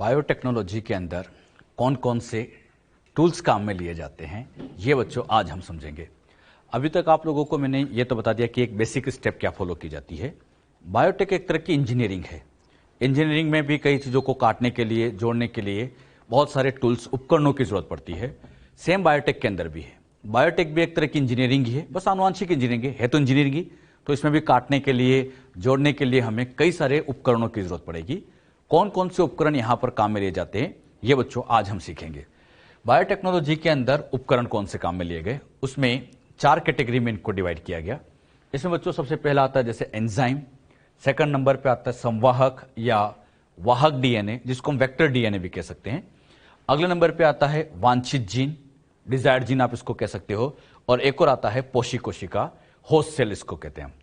Biotechnology के अंदर कौन कौन से टूल्स काम में लिए जाते हैं, ये बच्चों आज हम समझेंगे। अभी तक आप लोगों को मैंने ये तो बता दिया कि एक बेसिक स्टेप क्या फॉलो की जाती है। बायोटेक एक तरह की इंजीनियरिंग है। इंजीनियरिंग में भी कई चीज़ों को काटने के लिए, जोड़ने के लिए बहुत सारे टूल्स, उपकरणों की जरूरत पड़ती है। सेम बायोटेक के अंदर भी है। बायोटेक भी एक तरह की इंजीनियरिंग ही है, बस आनुवांशिक इंजीनियरिंग है तो इंजीनियरिंग ही। तो इसमें भी काटने के लिए, जोड़ने के लिए हमें कई सारे उपकरणों की जरूरत पड़ेगी। कौन कौन से उपकरण यहाँ पर काम में लिए जाते हैं, ये बच्चों आज हम सीखेंगे। बायोटेक्नोलॉजी के अंदर उपकरण कौन से काम में लिए गए, उसमें 4 कैटेगरी में इनको डिवाइड किया गया। इसमें बच्चों सबसे पहला आता है जैसे एंजाइम, सेकंड नंबर पे आता है संवाहक या वाहक डीएनए, जिसको हम वेक्टर डीएनए भी कह सकते हैं। अगले नंबर पे आता है वांछित जीन, डिजायर्ड जीन आप इसको कह सकते हो। और एक और आता है पोषी कोशिका, होस्ट सेल इसको कहते हैं।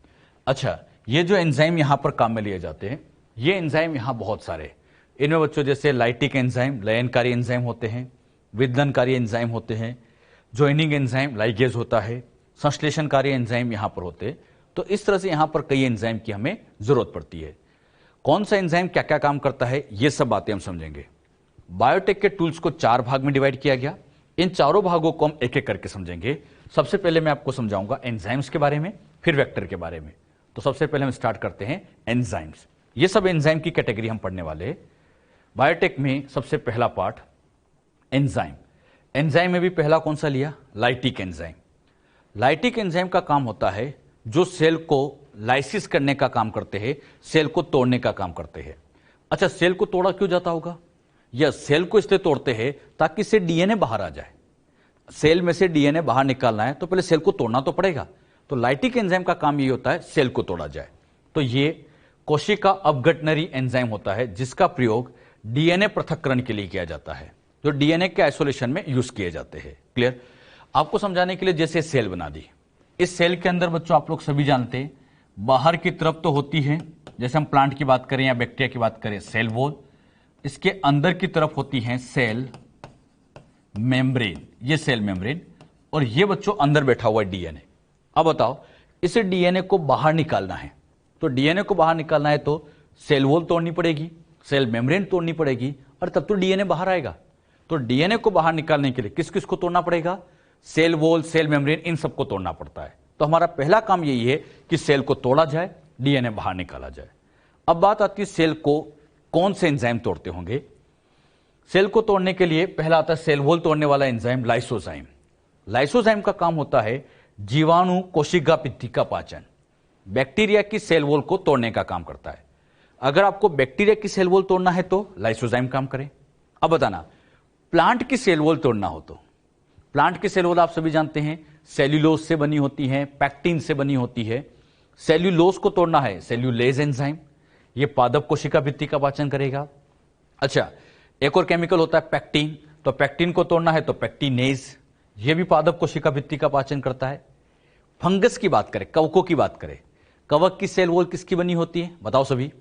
अच्छा, ये जो एंजाइम यहाँ पर काम में लिए जाते हैं, ये एंजाइम यहाँ बहुत सारे, इनमें बच्चों जैसे लाइटिक एंजाइम, लयनकारी एंजाइम होते हैं, विदलनकारी एंजाइम होते हैं, ज्वाइनिंग एंजाइम लाइगेज होता है, संश्लेषणकारी एंजाइम यहाँ पर होते हैं। तो इस तरह से यहाँ पर कई एंजाइम की हमें जरूरत पड़ती है। कौन सा एंजाइम क्या क्या काम करता है, ये सब बातें हम समझेंगे। बायोटेक के टूल्स को 4 भाग में डिवाइड किया गया। इन चारों भागों को हम एक एक करके समझेंगे। सबसे पहले मैं आपको समझाऊंगा एंजाइम्स के बारे में, फिर वेक्टर के बारे में। तो सबसे पहले हम स्टार्ट करते हैं एंजाइम्स। ये सब एंजाइम की कैटेगरी हम पढ़ने वाले हैं। बायोटेक में सबसे पहला पार्ट एंजाइम। एंजाइम में भी पहला कौन सा लिया, लाइटिक एंजाइम। लाइटिक एंजाइम का काम होता है जो सेल को लाइसिस करने का काम करते हैं, सेल को तोड़ने का काम करते हैं। अच्छा, सेल को तोड़ा क्यों जाता होगा? यह सेल को इसलिए तोड़ते हैं ताकि इससे डीएनए बाहर आ जाए। सेल में से डीएनए बाहर निकालना है तो पहले सेल को तोड़ना तो पड़ेगा। तो लाइटिक एंजाइम का काम ये होता है सेल को तोड़ा जाए। तो ये कोशिका अपघटनरी एंजाइम होता है जिसका प्रयोग डीएनए पृथक्करण के लिए किया जाता है, जो डीएनए के आइसोलेशन में यूज किए जाते हैं। क्लियर? आपको समझाने के लिए जैसे सेल बना दी। इस सेल के अंदर बच्चों आप लोग सभी जानते हैं बाहर की तरफ तो होती है, जैसे हम प्लांट की बात करें या बैक्टीरिया की बात करें, सेल वॉल। इसके अंदर की तरफ होती है सेल मेम्ब्रेन, ये सेल मेम्ब्रेन। और ये बच्चों अंदर बैठा हुआ है डीएनए। अब बताओ, इसे डीएनए को बाहर निकालना है। तो डीएनए को बाहर निकालना है तो सेल वॉल तोड़नी पड़ेगी, सेल मेम्ब्रेन तोड़नी पड़ेगी, और तब तो डीएनए बाहर आएगा। तो डीएनए को बाहर निकालने के लिए किस किस को तोड़ना पड़ेगा? सेल वॉल, सेल मेम्ब्रेन, इन सबको तोड़ना पड़ता है। तो हमारा पहला काम यही है कि सेल को तोड़ा जाए, डीएनए बाहर निकाला जाए। अब बात आती है सेल को कौन से एंजाइम तोड़ते होंगे। सेल को तोड़ने के लिए पहला आता है सेल वॉल तोड़ने वाला एंजाइम लाइसोजाइम। लाइसोजाइम का काम होता है जीवाणु कोशिका भित्ति का पाचन। बैक्टीरिया की सेल वॉल को तोड़ने का काम करता है। अगर आपको बैक्टीरिया की सेल वॉल तोड़ना है तो लाइसोजाइम काम करे। अब बताना, प्लांट की सेल वॉल तोड़ना हो तो, प्लांट की सेल वॉल आप सभी जानते हैं सेल्यूलोज से बनी होती है, पैक्टिन से बनी होती है। सेल्यूलोज को तोड़ना है सेल्यूलेज एंजाइम, ये पादप कोशिका भित्ति का पाचन करेगा। अच्छा, एक और केमिकल होता है पैक्टिन, तो पैक्टिन को तोड़ना है तो पैक्टिनेज, ये भी पादप कोशिका भित्ति का पाचन करता है। फंगस की बात करें, कवकों की बात करें, कवक की सेल वॉल किसकी बनी होती है, बताओ सभी?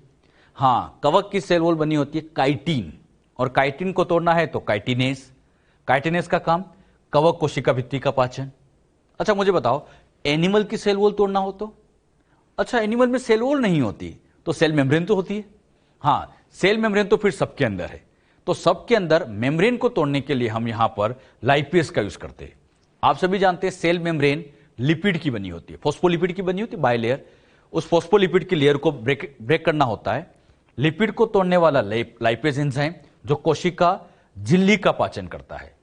हाँ, कवक की सेल वॉल बनी होती है काइटिन, और काइटिन को तोड़ना है तो काइटिनेज। काइटिनेज का काम कवक कोशिका भित्ति का पाचन। अच्छा, मुझे बताओ, एनिमल की सेल वॉल तोड़ना हो तो? अच्छा, एनिमल में सेल वॉल नहीं होती तो सेल मेम्ब्रेन तो होती है। हाँ, सेल मेम्ब्रेन तो फिर सबके अंदर है। तो सबके अंदर मेम्ब्रेन को तोड़ने के लिए हम यहां पर लाइपेज का यूज करते हैं। आप सभी जानते हैं सेल मेम्ब्रेन लिपिड की बनी होती है, फॉस्फोलिपिड की बनी होती है, बाइलेयर। उस फॉस्फोलिपिड की लेयर को ब्रेक करना होता है। लिपिड को तोड़ने वाला लाइपेज एंजाइम जो कोशिका झिल्ली का पाचन करता है।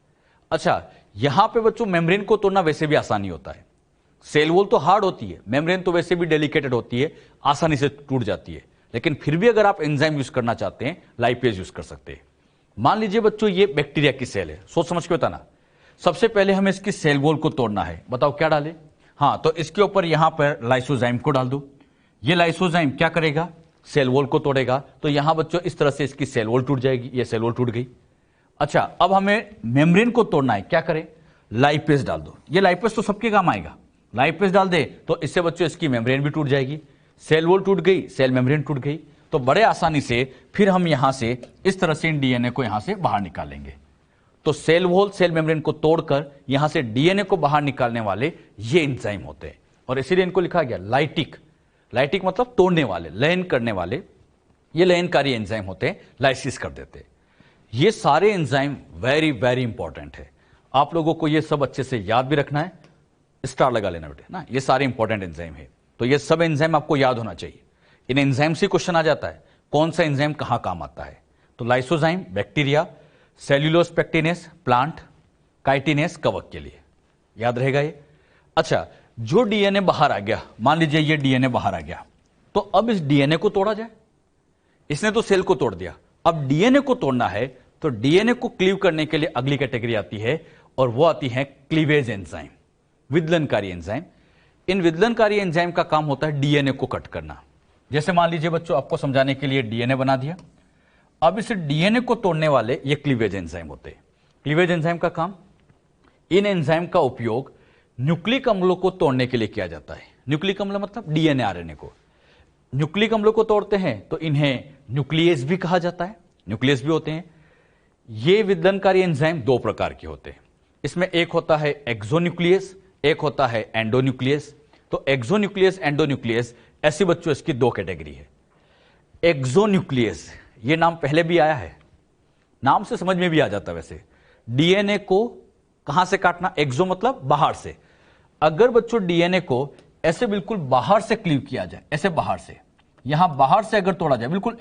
अच्छा, यहां पे बच्चों मेम्ब्रेन को तोड़ना वैसे भी आसानी होता है। सेल वॉल तो हार्ड होती है, मेम्ब्रेन तो वैसे भी डेलिकेटेड होती है, आसानी से टूट जाती है। लेकिन फिर भी अगर आप एंजाइम यूज करना चाहते हैं, लाइपेज यूज कर सकते हैं। मान लीजिए बच्चों ये बैक्टीरिया की सेल है, सोच समझ के बताना। सबसे पहले हमें इसकी सेल वॉल को तोड़ना है, बताओ क्या डालें? हाँ, तो इसके ऊपर यहां पर लाइसोजाइम को डाल दो। ये लाइसोजाइम क्या करेगा? सेल वॉल को तोड़ेगा। तो यहां बच्चों इस तरह से इसकी सेल वॉल टूट जाएगी, ये सेल वॉल टूट गई। अच्छा, अब हमें मेम्ब्रेन को तोड़ना है, क्या करें? लाइपेज डाल दो। ये लाइपेज तो सबके काम आएगा, लाइपेज डाल दे तो इससे बच्चों इसकी मेम्ब्रेन भी टूट जाएगी, सेल वॉल टूट गई, सेल मेम्ब्रेन टूट गई। तो बड़े आसानी से फिर हम यहां से इस तरह से इन डीएनए को यहां से बाहर निकालेंगे। तो सेल वॉल, सेल मेम्ब्रेन को तोड़कर यहां से डीएनए को बाहर निकालने वाले ये एंजाइम होते हैं, और इसीलिए इनको लिखा गया लाइटिक। लाइटिक मतलब तोड़ने वाले, लयन करने वाले। ये लयनकारी एंजाइम होते हैं, लाइसिस कर देते हैं। ये सारे एंजाइम वेरी वेरी इंपॉर्टेंट है। आप लोगों को ये सब अच्छे से याद भी रखना है, स्टार लगा लेना बेटे ना। ये सारे इंपॉर्टेंट एंजाइम है, तो ये सब एंजाइम आपको याद होना चाहिए। इन एंजाइम से क्वेश्चन आ जाता है कौन सा एंजाइम कहां काम आता है। तो लाइसोजाइम बैक्टीरिया, सेल्यूलोज पेक्टिनेस प्लांट, काइटिनेस कवक के लिए, याद रहेगा ये। अच्छा, जो डीएनए बाहर आ गया, मान लीजिए ये डीएनए बाहर आ गया, तो अब इस डीएनए को तोड़ा जाए। इसने तो सेल को तोड़ दिया, अब डीएनए को तोड़ना है, तो डीएनए को क्लीव करने के लिए अगली कैटेगरी आती है, और वो आती है क्लीवेज एंजाइम, विदलनकारी एंजाइम। इन विदलनकारी एंजाइम का काम होता है डीएनए को कट करना। जैसे मान लीजिए बच्चों, आपको समझाने के लिए डीएनए बना दिया, अब इस डीएनए को तोड़ने वाले ये क्लीवेज एंजाइम होते हैं। क्लीवेज एंजाइम का काम, इन एंजाइम का उपयोग न्यूक्लिक अम्लों को तोड़ने के लिए किया जाता है। न्यूक्लिक अम्ल मतलब डीएनए आरएनए को। न्यूक्लिक अम्लों को तोड़ते हैं तो इन्हें न्यूक्लियस भी कहा जाता है, न्यूक्लियस भी होते हैं। ये विदलनकारी एंजाइम दो प्रकार के होते हैं। इसमें एक होता है एक्सोन्यूक्लियस, एक होता है एंडोन्यूक्लियस। तो एक्सोन्यूक्लियस, एंडोन्यूक्लियस, ऐसी बच्चों इसकी दो कैटेगरी है। एक्सोन्यूक्लियस, ये नाम पहले भी आया है, नाम से समझ में भी आ जाता है। वैसे डीएनए को कहां से काटना, एक्सो मतलब बाहर से। अगर बच्चों डीएनए को ऐसे बिल्कुल बाहर से क्लीव किया जाए, ऐसे बाहर से, यहां बाहर से अगर तोड़ा जाए, बिल्कुल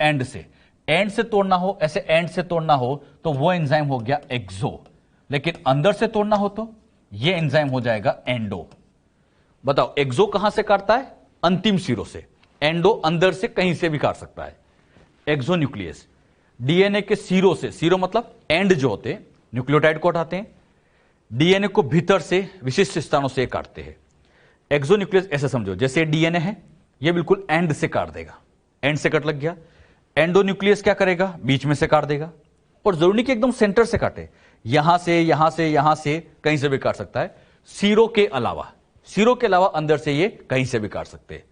एंड से तोड़ना हो, ऐसे एंड से तोड़ना हो, तो वो एंजाइम हो गया एक्सो। लेकिन अंदर से तोड़ना हो तो ये एंजाइम हो जाएगा एंडो। बताओ, एक्सो कहां से काटता है, अंतिम सिरों से। एंडो अंदर से कहीं से भी काट सकता है। एक्सोन्यूक्लियस डीएनए के सिरों से, सिरों मतलब एंड जो होते हैं, न्यूक्लियोटाइड को हटाते हैं, डीएनए को भीतर से विशिष्ट स्थानों से काटते हैं। एक्सोन्यूक्लियस ऐसे समझो, जैसे डीएनए है, ये बिल्कुल एंड से काट देगा, एंड से कट लग गया। एंडोन्यूक्लियस क्या करेगा, बीच में से काट देगा, और जरूरी नहीं कि एकदम सेंटर से काटे, यहां से, यहां से, यहां से, कहीं से भी काट सकता है। सिरों के अलावा अंदर से ये कहीं से भी काट सकते हैं।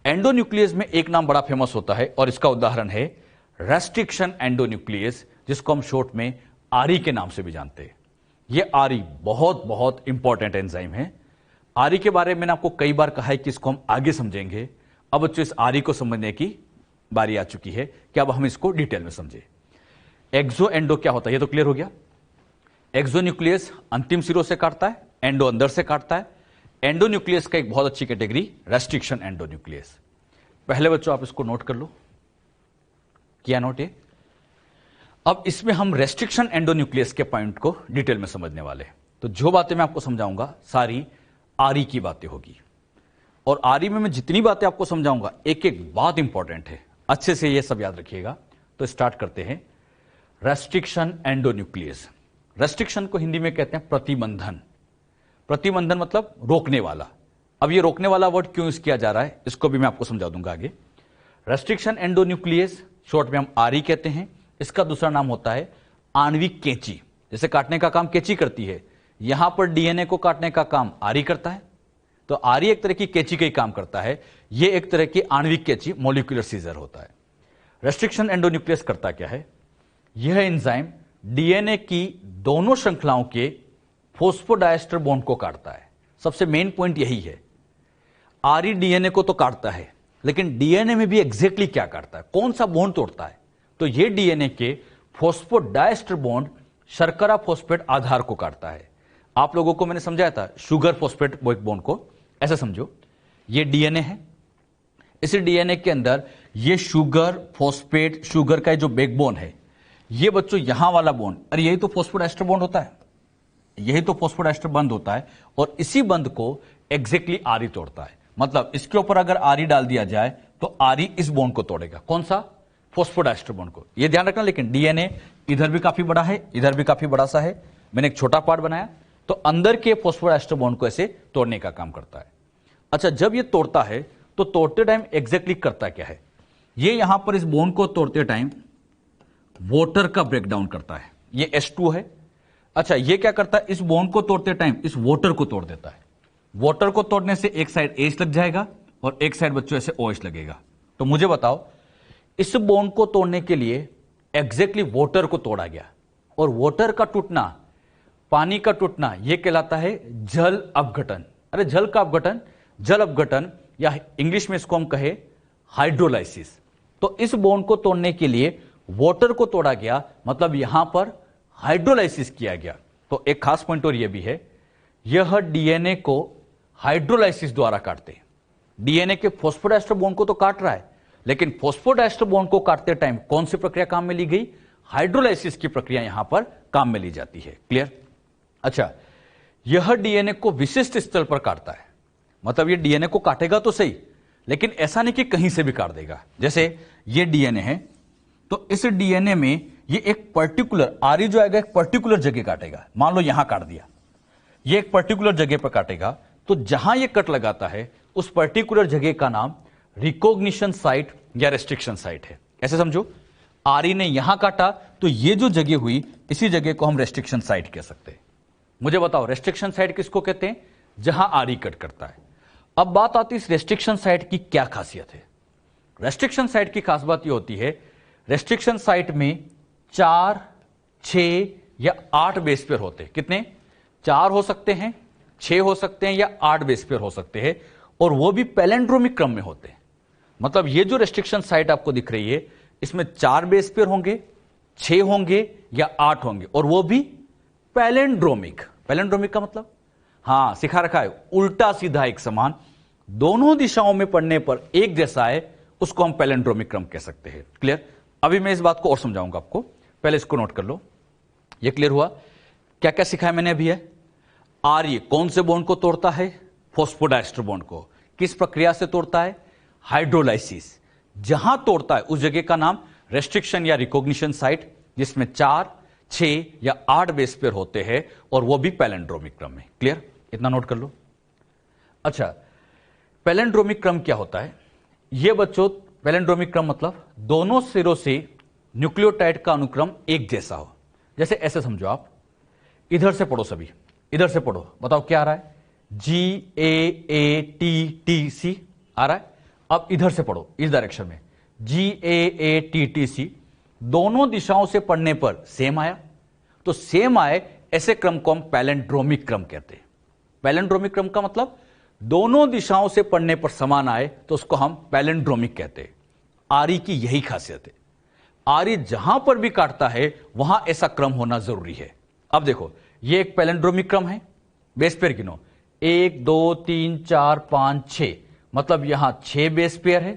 एंडोन्यूक्लियस में एक नाम बड़ा फेमस होता है, और इसका उदाहरण है रेस्ट्रिक्शन एंडोन्यूक्लियस, जिसको हम शॉर्ट में आरई के नाम से भी जानते हैं। ये आरई बहुत बहुत इंपॉर्टेंट एंजाइम है। आरई के बारे में मैंने आपको कई बार कहा है कि इसको हम आगे समझेंगे। अब बच्चों, इस आरई को समझने की बारी आ चुकी है कि अब हम इसको डिटेल में समझे। एक्सो एंडो क्या होता है, ये तो क्लियर हो गया। एक्सोन्यूक्लियस अंतिम सिरों से काटता है, एंडो अंदर से काटता है। एंडोन्यूक्लियस का एक बहुत अच्छी कैटेगरी रेस्ट्रिक्शन एंडोन्यूक्लियस। पहले बच्चों आप इसको नोट कर लो, किया नोट ये। अब इसमें हम रेस्ट्रिक्शन एंडोन्यूक्लियस के पॉइंट को डिटेल में समझने वाले हैं। तो जो बातें मैं आपको समझाऊंगा सारी आरई की बातें होगी, और आरई में मैं जितनी बातें आपको समझाऊंगा, एक एक बात इंपॉर्टेंट है, अच्छे से ये सब याद रखिएगा। तो स्टार्ट करते हैं। रेस्ट्रिक्शन एंडोन्यूक्लियस, रेस्ट्रिक्शन को हिंदी में कहते हैं प्रतिबंधन। प्रतिबंधन मतलब रोकने वाला। अब ये रोकने वाला वर्ड क्यों यूज किया जा रहा है, इसको भी मैं आपको समझा दूंगा आगे। रेस्ट्रिक्शन एंडोन्यूक्लियस शॉर्ट में हम आरई कहते हैं। इसका दूसरा नाम होता है आणविक कैंची। जैसे काटने का काम कैंची करती है, यहां पर डीएनए को काटने का काम आरई करता है। तो आरई एक तरह की कैंची का ही काम करता है, यह एक तरह की आणविक कैंची, मॉलिक्यूलर सीजर होता है। रेस्ट्रिक्शन एंडोन्यूक्लियस करता क्या है, यह एंजाइम डीएनए की दोनों श्रृंखलाओं के फॉस्फोडाइएस्टर बॉन्ड को काटता है। सबसे मेन पॉइंट यही है। आरई डीएनए को तो काटता है, लेकिन डीएनए में भी एग्जैक्टली क्या काटता है, कौन सा बॉन्ड तोड़ता है, तो यह डीएनए के फॉस्फोडाइएस्टर बॉन्ड शर्करा फॉस्फेट आधार को काटता है। आप लोगों को मैंने समझाया था शुगर फॉस्फेट बॉन्ड को, ऐसा समझो ये डीएनए है, इस डीएनए के अंदर ये शुगर फॉस्फेट, शुगर का जो बैकबोन है, ये बच्चों यहां वाला बॉन्ड, अरे यही तो फॉस्फोडाइएस्टर बॉन्ड होता है, यही तो फॉस्फोडाइएस्टर बंद होता है, और इसी बंद को एग्जैक्टली आरई तोड़ता है। मतलब इसके ऊपर अगर आरई डाल दिया जाए तो आरई इस बॉन्ड को तोड़ेगा। कौन सा, फॉस्फोडाइएस्टर बॉन्ड को। यह ध्यान रखना। लेकिन डीएनए इधर भी काफी बड़ा है, इधर भी काफी बड़ा सा है, मैंने एक छोटा पार्ट बनाया, तो अंदर के फॉस्फोडाइएस्टर बॉन्ड को ऐसे तोड़ने का काम करता है। अच्छा, जब ये तोड़ता है तो तोड़ते टाइम एग्जैक्टली करता क्या है, ये यहां पर इस बॉन्ड को तोड़ते टाइम वाटर का ब्रेकडाउन करता है, ये H2 है। अच्छा, ये क्या करता है, इस बॉन्ड को तोड़ते टाइम इस वाटर को तोड़ देता है। वाटर को तोड़ने से एक साइड H लग जाएगा और एक साइड बच्चों ऐसे OH लगेगा। तो मुझे बताओ, इस बॉन्ड को तोड़ने के लिए एग्जैक्टली वाटर को तोड़ा गया, और वाटर का टूटना, पानी का टूटना, यह कहलाता है जल अपघटन। अरे जल का अपघटन, जल अपघटन, या इंग्लिश में इसको हम कहे हाइड्रोलाइसिस। तो इस बॉन्ड को तोड़ने के लिए वाटर को तोड़ा गया, मतलब यहां पर हाइड्रोलाइसिस किया गया। तो एक खास पॉइंट और यह भी है, यह डीएनए को हाइड्रोलाइसिस द्वारा काटते हैं। डीएनए के फॉस्फोडाइस्टर बॉन्ड को तो काट रहा है, लेकिन फॉस्फोडाइस्टर बॉन्ड को काटते टाइम कौन सी प्रक्रिया काम में ली गई? हाइड्रोलाइसिस की प्रक्रिया यहां पर काम में ली जाती है। क्लियर? अच्छा, यह डीएनए को विशिष्ट स्थल पर काटता है, मतलब यह डीएनए को काटेगा तो सही, लेकिन ऐसा नहीं कि कहीं से भी काट देगा। जैसे यह डीएनए है, तो इस डीएनए में ये एक पर्टिकुलर आरई जो आएगा एक पर्टिकुलर जगह काटेगा। मान लो यहां काट दिया, ये एक पर्टिकुलर जगह पर काटेगा, तो जहां ये कट लगाता है उस पर्टिकुलर जगह का नाम रिकॉग्निशन साइट या रेस्ट्रिक्शन साइट है। ऐसे समझो, आरई ने यहां काटा तो ये जो जगह हुई, इसी जगह को हम रेस्ट्रिक्शन साइट कह सकते हैं। मुझे बताओ रेस्ट्रिक्शन साइट किसको कहते हैं? जहां आरई कट करता है। अब बात आती है इस रेस्ट्रिक्शन साइट की क्या खासियत है। रेस्ट्रिक्शन साइट की खास बात यह होती है, रेस्ट्रिक्शन साइट में 4, 6 या 8 बेस पेयर होते हैं। कितने? 4 हो सकते हैं, 6 हो सकते हैं या 8 बेस पेयर हो सकते हैं, और वो भी पैलिंड्रोमिक क्रम में होते हैं। मतलब ये जो रेस्ट्रिक्शन साइट आपको दिख रही है, इसमें 4 बेस पेयर होंगे, 6 होंगे या 8 होंगे, और वो भी पैलिंड्रोमिक। पैलिंड्रोमिक का मतलब, हां सिखा रखा है, उल्टा सीधा एक समान, दोनों दिशाओं में पढ़ने पर एक जैसा है, उसको हम पैलिंड्रोमिक क्रम कह सकते हैं। क्लियर? अभी मैं इस बात को और समझाऊंगा आपको, पहले इसको नोट कर लो। ये क्लियर हुआ? क्या क्या सिखाया मैंने अभी है? आरई कौन से बॉन्ड को तोड़ता है? फॉस्फोडाइस्टर बॉन्ड को। किस प्रक्रिया से तोड़ता है? हाइड्रोलाइसिस। जहां तोड़ता है उस जगह का नाम रेस्ट्रिक्शन या रिकॉग्निशन साइट, जिसमें 4, 6 या 8 बेस पेयर होते हैं, और वो भी पैलिंड्रोमिक क्रम में। क्लियर? इतना नोट कर लो। अच्छा, पैलिंड्रोमिक क्रम क्या होता है? ये बच्चों, पैलिंड्रोमिक क्रम मतलब दोनों सिरों से न्यूक्लियोटाइड का अनुक्रम एक जैसा हो। जैसे ऐसे समझो आप, इधर से पढ़ो सभी, इधर से पढ़ो, बताओ क्या आ रहा है? GAATTC आ रहा है। अब इधर से पढ़ो, इस डायरेक्शन में GAATTC, दोनों दिशाओं से पढ़ने पर सेम आया, तो सेम आए ऐसे क्रम को हम पैलिंड्रोमिक क्रम कहते हैं। पैलिंड्रोमिक क्रम का मतलब दोनों दिशाओं से पढ़ने पर समान आए तो उसको हम पैलिंड्रोमिक कहते हैं। आरई की यही खासियत है, आरई जहां पर भी काटता है वहां ऐसा क्रम होना जरूरी है। अब देखो, ये एक पैलिंड्रोमिक क्रम है, बेस पेयर गिनो, 1 2 3 4 5 6, मतलब यहां 6 बेस पेयर है।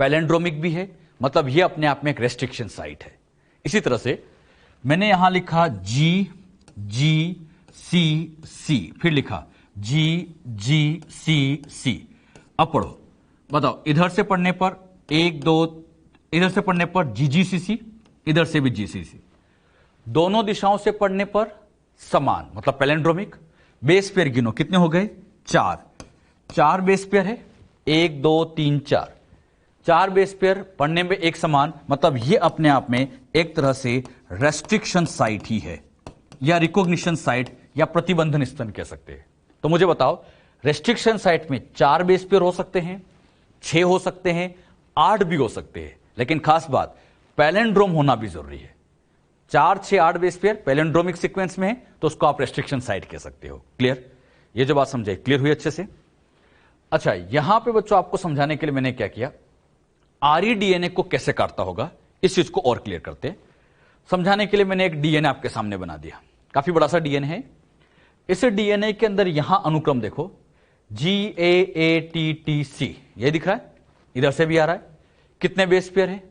पैलिंड्रोमिक भी है, मतलब यह अपने आप में एक रेस्ट्रिक्शन साइट है। इसी तरह से मैंने यहां लिखा G G C C, फिर लिखा G G C C। अब पढ़ो, बताओ इधर से पढ़ने पर 1 2, इधर से पढ़ने पर GGCC, इधर से भी GCC, दोनों दिशाओं से पढ़ने पर समान, मतलब पैलिंड्रोमिक। बेस पेयर गिनो, कितने हो गए? 4 बेस पेयर है, 1 2 3 4, 4 बेस पेयर पढ़ने में एक समान, मतलब यह अपने आप में एक तरह से रेस्ट्रिक्शन साइट ही है, या रिकॉग्निशन साइट या प्रतिबंधन स्तंभ कह सकते हैं। तो मुझे बताओ, रेस्ट्रिक्शन साइट में 4 बेस पेयर हो सकते हैं, 6 हो सकते हैं, 8 भी हो सकते हैं, लेकिन खास बात पैलिंड्रोम होना भी जरूरी है। 4 6 8 बेस पेयर पैलिंड्रोमिक सीक्वेंस में है, तो उसको आप रेस्ट्रिक्शन साइट कह सकते हो। क्लियर? ये जो बात समझे, क्लियर हुई अच्छे से? अच्छा, यहां पे बच्चों आपको समझाने के लिए मैंने क्या किया, आरई डीएनए को कैसे काटता होगा इस चीज को और क्लियर करते हैं। समझाने के लिए मैंने एक डीएनए आपके सामने बना दिया, काफी बड़ा सा डीएनए है। इस डीएनए के अंदर यहां अनुक्रम देखो, GAATTC, ये दिख रहा है, इधर से भी आ रहा है। कितने बेस पेयर है?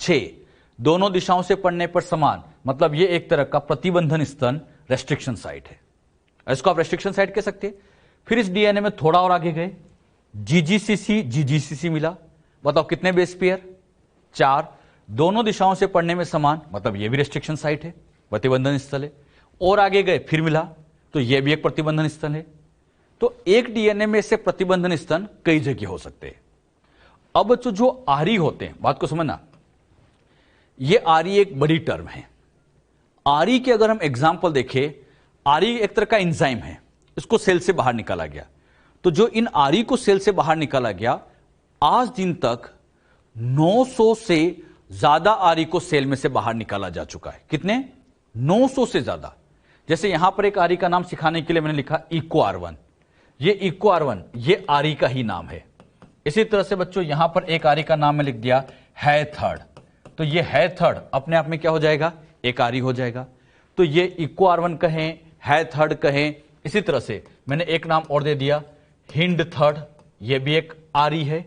6, दोनों दिशाओं से पढ़ने पर समान, मतलब ये एक तरह का प्रतिबंधन स्तंभ रेस्ट्रिक्शन साइट है, इसको आप रेस्ट्रिक्शन साइट कह सकते हैं। फिर इस डीएनए में थोड़ा और आगे गए, GGCC मिला, बताओ कितने बेस पेयर? 4, दोनों दिशाओं से पढ़ने में समान, मतलब ये भी रेस्ट्रिक्शन साइट है, प्रतिबंधन स्थल है। और आगे गए, फिर मिला, तो ये भी एक प्रतिबंधन स्थल है। तो एक डीएनए में से प्रतिबंधन स्तंभ कई जगह हो सकते हैं। अब जो आरई होते हैं, बात को समझना, ये आरई एक बड़ी टर्म है। आरई के अगर हम एग्जाम्पल देखें, आरई एक तरह का एंजाइम है, इसको सेल से बाहर निकाला गया। तो जो इन आरई को सेल से बाहर निकाला गया, आज दिन तक 900 से ज्यादा आरई को सेल में से बाहर निकाला जा चुका है। कितने? 900 से ज्यादा। जैसे यहां पर एक आरई का नाम सिखाने के लिए मैंने लिखा EcoR1, ये EcoR1 ये आरई का ही नाम है। इसी तरह से बच्चों यहां पर एक आरई का नाम मैं लिख दिया हैथर्ड, तो ये है थर्ड, अपने आप में क्या हो जाएगा, एक आरी हो जाएगा। तो ये इक्को R1 कहें, है थर्ड कहें। इसी तरह से मैंने एक नाम और दे दिया, हिंड थर्ड, ये भी एक आरी है,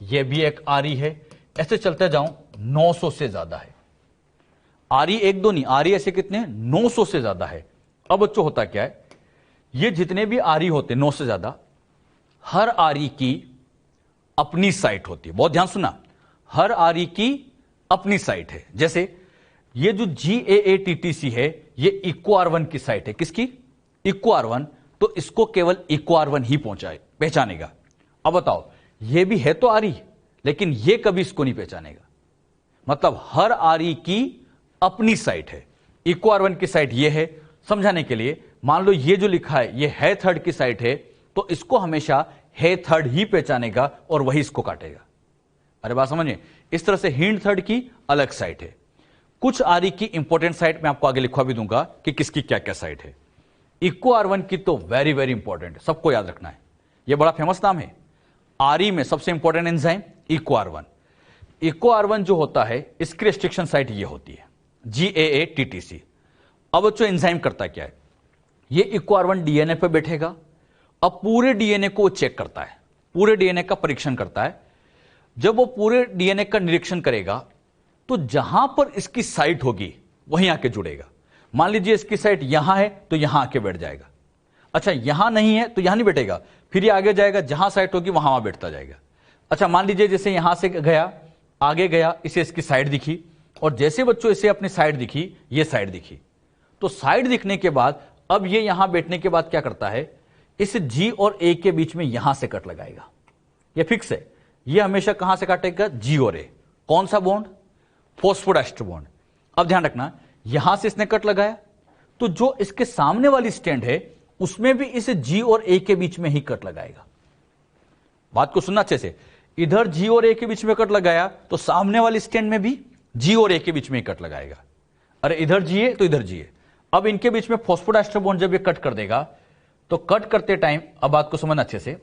ये भी एक आरी है। ऐसे चलते जाऊं, 900 से ज्यादा है। आरी एक दो नहीं, आरी ऐसे कितने, 900 से ज्यादा है। अब बच्चों होता क्या है, ये जितने भी आरी होते 9 से ज्यादा, हर आरी की अपनी साइट होती है। बहुत ध्यान सुना, हर आरी की अपनी साइट है। जैसे ये जो GAATTC है, ये इक्को R1 की साइट है। किसकी, इक्को R1, तो इसको केवल इक्को R1 ही पहचानेगा। अब बताओ, ये भी है तो आरी, लेकिन ये कभी इसको नहीं पहचानेगा। मतलब हर आरी की अपनी साइट है। इक्को R1 की साइट ये है। समझाने के लिए मान लो ये जो लिखा है ये है थर्ड की साइट है, तो इसको हमेशा है थर्ड ही पहचानेगा और वही इसको काटेगा। अरे बात समझिए, इस तरह से हिंड थर्ड की अलग साइट है। कुछ आरी की इंपॉर्टेंट साइट मैं आपको आगे लिखवा भी दूंगा कि किसकी क्या क्या साइट है। इक्को R1 की तो वेरी वेरी इंपॉर्टेंट है, सबको याद रखना है, यह बड़ा फेमस नाम है। आरी में सबसे इंपॉर्टेंट एंजाइम इक्को R1। इक्को R1 जो होता है, इसकी रेस्ट्रिक्शन साइट ये होती है, GAATTC। अब बच्चों एंजाइम करता क्या है, ये इक्को R1 डीएनए पे बैठेगा। अब पूरे डीएनए को चेक करता है, पूरे डीएनए का परीक्षण करता है। जब वो पूरे डीएनए का निरीक्षण करेगा, तो जहां पर इसकी साइट होगी वहीं आके जुड़ेगा। मान लीजिए इसकी साइट यहां है तो यहां आके बैठ जाएगा। अच्छा, यहां नहीं है तो यहां नहीं बैठेगा, फिर ये आगे जाएगा, जहां साइट होगी वहां बैठता जाएगा। अच्छा, मान लीजिए जैसे यहां से गया, आगे गया, इसे इसकी साइड दिखी, और जैसे बच्चों इसे अपनी साइड दिखी, ये साइड दिखी, तो साइड दिखने के बाद अब ये यहां बैठने के बाद क्या करता है, इस G और A के बीच में यहां से कट लगाएगा। ये फिक्स है, ये हमेशा कहां से काटेगा, G और A। कौन सा बॉन्ड, फॉस्फोडाइस्टर बॉन्ड। अब ध्यान रखना, यहां से इसने कट लगाया, तो जो इसके सामने वाली स्टैंड है उसमें भी इस G और A के बीच में ही कट लगाएगा। बात को सुनना अच्छे से, इधर G और A के बीच में कट लगाया तो सामने वाली स्टैंड में भी G और A के बीच में ही कट लगाएगा। अरे इधर G है तो इधर G है। अब इनके बीच में फॉस्फोडाइस्टर बॉन्ड जब ये कट कर देगा, तो कट करते टाइम, अब बात को समझना अच्छे से,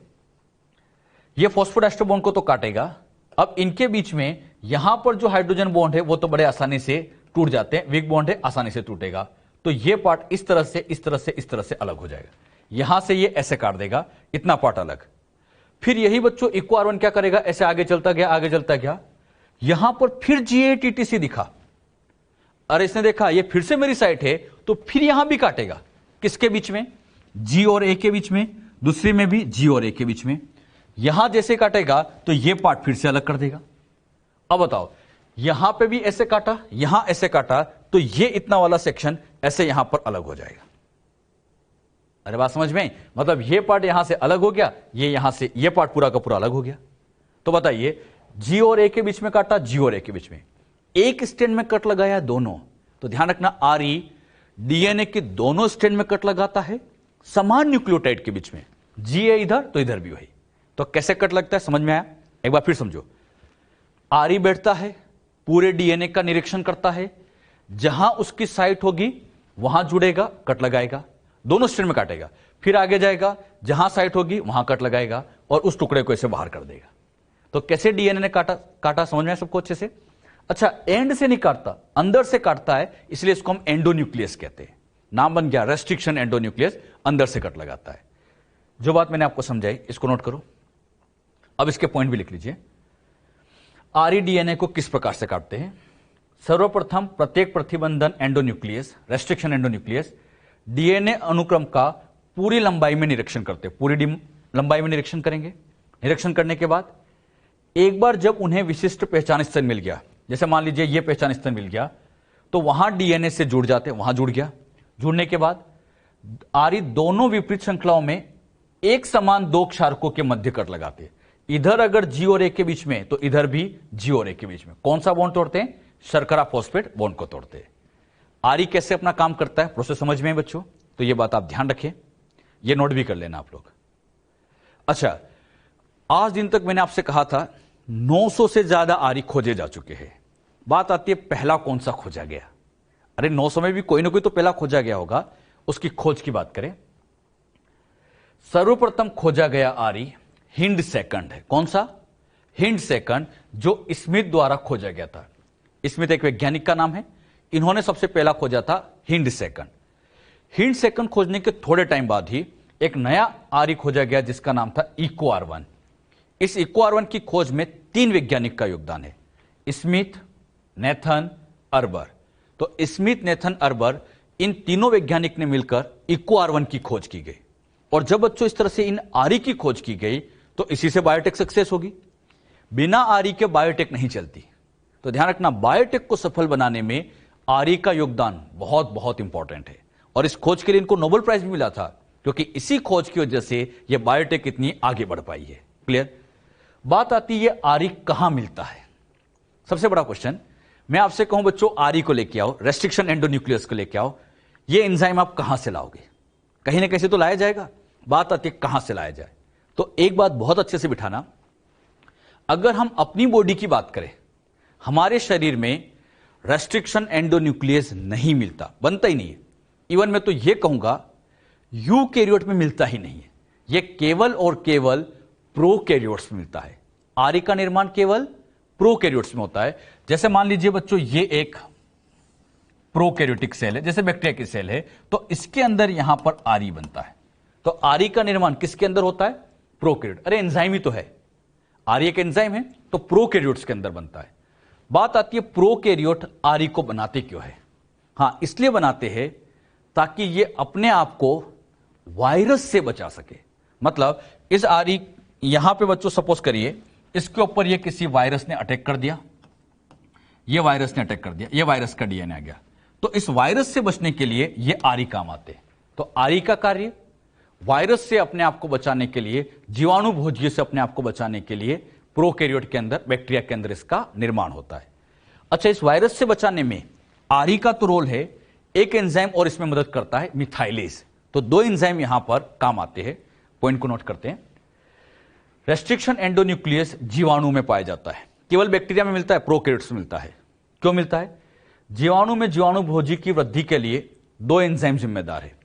ये फॉस्फोडाइस्टर बॉन्ड को तो काटेगा। अब इनके बीच में यहां पर जो हाइड्रोजन बॉन्ड है वो तो बड़े आसानी से टूट जाते हैं, वीक बॉन्ड है, आसानी से टूटेगा। तो ये पार्ट इस तरह से, इस तरह से, इस तरह से अलग हो जाएगा। यहां से ये ऐसे काट देगा, इतना पार्ट अलग। फिर यही बच्चों इक्को R1 क्या करेगा, ऐसे आगे चलता गया, आगे चलता गया, यहां पर फिर GATTC दिखा। अरे इसने देखा ये फिर से मेरी साइट है, तो फिर यहां भी काटेगा। किसके बीच में, G और A के बीच में, दूसरी में भी G और A के बीच में। यहां जैसे काटेगा तो ये पार्ट फिर से अलग कर देगा। अब बताओ, यहां पे भी ऐसे काटा, यहां ऐसे काटा, तो ये इतना वाला सेक्शन ऐसे यहां पर अलग हो जाएगा। अरे बात समझ में, मतलब ये पार्ट यहां से अलग हो गया, ये यहां से, ये पार्ट पूरा का पूरा अलग हो गया। तो बताइए, G और A के बीच में काटा, G और A के बीच में, एक स्टैंड में कट लगाया दोनों। तो ध्यान रखना, आरी डीएनए के दोनों स्टैंड में कट लगाता है, समान न्यूक्लियोटाइड के बीच में। G है इधर तो इधर भी वही। तो कैसे कट लगता है, समझ में आया? एक बार फिर समझो, आरी बैठता है, पूरे डीएनए का निरीक्षण करता है, जहां उसकी साइट होगी वहां जुड़ेगा, कट लगाएगा, दोनों स्टैंड में काटेगा, फिर आगे जाएगा, जहां साइट होगी वहां कट लगाएगा और उस टुकड़े को ऐसे बाहर कर देगा। तो कैसे डीएनए ने काटा समझ में आया सबको अच्छे से? अच्छा, एंड से नहीं काटता, अंदर से काटता है, इसलिए इसको हम एंडोन्यूक्लियस कहते हैं। नाम बन गया रेस्ट्रिक्शन एंडोन्यूक्लियस, अंदर से कट लगाता है। जो बात मैंने आपको समझाई इसको नोट करो। अब इसके पॉइंट भी लिख लीजिए। आरी डीएनए को किस प्रकार से काटते हैं? सर्वप्रथम प्रत्येक प्रतिबंधन एंडोन्यूक्लियस, रेस्ट्रिक्शन एंडोन्यूक्लियस, डीएनए अनुक्रम का पूरी लंबाई में निरीक्षण करते हैं। पूरी लंबाई में निरीक्षण करेंगे। निरीक्षण करने के बाद एक बार जब उन्हें विशिष्ट पहचान स्थल मिल गया, जैसे मान लीजिए ये पहचान स्थल मिल गया, तो वहां डीएनए से जुड़ जाते, वहां जुड़ गया। जुड़ने के बाद आरी दोनों विपरीत श्रृंखलाओं में एक समान दो क्षारकों के मध्य कट लगाते। इधर अगर G और A के बीच में, तो इधर भी G और A के बीच में। कौन सा बॉन्ड तोड़ते हैं? शर्करा फॉस्फेट बॉन्ड को तोड़ते हैं। आरी कैसे अपना काम करता है, प्रोसेस समझ में है बच्चों? तो ये बात आप ध्यान रखें, ये नोट भी कर लेना आप लोग। अच्छा, आज दिन तक मैंने आपसे कहा था 900 से ज्यादा आरी खोजे जा चुके हैं। बात आती है पहला कौन सा खोजा गया। अरे 900 में भी कोई ना कोई तो पहला खोजा गया होगा, उसकी खोज की बात करें। सर्वप्रथम खोजा गया आरी हिंड सेकंड है। कौन सा? हिंड सेकंड, जो स्मिथ द्वारा खोजा गया था। स्मिथ एक वैज्ञानिक का नाम है। इन्होंने सबसे पहला खोजा था हिंड सेकंड। हिंड सेकंड खोजने के थोड़े टाइम बाद ही एक नया आर्य खोजा गया जिसका नाम था इको R1। इस इको R1 की खोज में 3 वैज्ञानिक का योगदान है, स्मिथ, नेथन, अर्बर। तो स्मिथ, नेथन, अर्बर, इन तीनों वैज्ञानिक ने मिलकर इको R1 की खोज की गई। और जब बच्चों इस तरह से इन आर्य की खोज की गई तो इसी से बायोटेक सक्सेस होगी। बिना आर्य के बायोटेक नहीं चलती। तो ध्यान रखना, बायोटेक को सफल बनाने में आर्य का योगदान बहुत बहुत इंपॉर्टेंट है। और इस खोज के लिए इनको नोबेल प्राइज भी मिला था, क्योंकि इसी खोज की वजह से यह बायोटेक इतनी आगे बढ़ पाई है। क्लियर? बात आती है आर्य कहां मिलता है। सबसे बड़ा क्वेश्चन, मैं आपसे कहूं बच्चों आर्य को लेके आओ, रेस्ट्रिक्शन एंडोन्यूक्लियस को लेके आओ, ये एंजाइम आप कहां से लाओगे? कहीं ना कहीं से तो लाया जाएगा। बात आती है कहां से लाया जाए। तो एक बात बहुत अच्छे से बिठाना, अगर हम अपनी बॉडी की बात करें, हमारे शरीर में रेस्ट्रिक्शन एंडोन्यूक्लियस नहीं मिलता, बनता ही नहीं है। इवन मैं तो यह कहूंगा यूकैरियोट में मिलता ही नहीं है। यह केवल और केवल प्रोकैरियोट्स में मिलता है। आर्य का निर्माण केवल प्रोकैरियोट्स में होता है। जैसे मान लीजिए बच्चों ये एक प्रोकैरियोटिक सेल है, जैसे बैक्टीरिया की सेल है, तो इसके अंदर यहां पर आर्य बनता है। तो आर्य का निर्माण किसके अंदर होता है? प्रोकैरियोट। अरे एंजाइम ही तो है, आर्य एक एंजाइम है, तो प्रोकैरियोट्स के अंदर बनता है। बात आती है प्रोकैरियोट आर्य को बनाते क्यों है? हां, इसलिए बनाते हैं ताकि ये अपने आप को वायरस से बचा सके। मतलब इस आर्य, यहां पे बच्चों सपोज करिए इसके ऊपर ये किसी वायरस ने अटैक कर दिया, ये वायरस ने अटैक कर दिया, ये वायरस का डीएनए आ गया, तो इस वायरस से बचने के लिए ये आर्य काम आते हैं। तो आर्य का कार्य वायरस से अपने आप को बचाने के लिए, जीवाणु भोजियों से अपने आप को बचाने के लिए प्रोकैरियोट के अंदर, बैक्टीरिया के अंदर इसका निर्माण होता है। अच्छा, इस वायरस से बचाने में आर्य का तो रोल है, एक एंजाइम और इसमें मदद करता है, मिथाइलेज। तो 2 एंजाइम यहां पर काम आते हैं। पॉइंट को नोट करते हैं। रेस्ट्रिक्शन एंडोन्यूक्लियस जीवाणु में पाया जाता है, केवल बैक्टीरिया में मिलता है, प्रोकैरियोट्स में मिलता है। क्यों मिलता है? जीवाणु में जीवाणु भोजी की वृद्धि के लिए 2 एंजाइम जिम्मेदार है।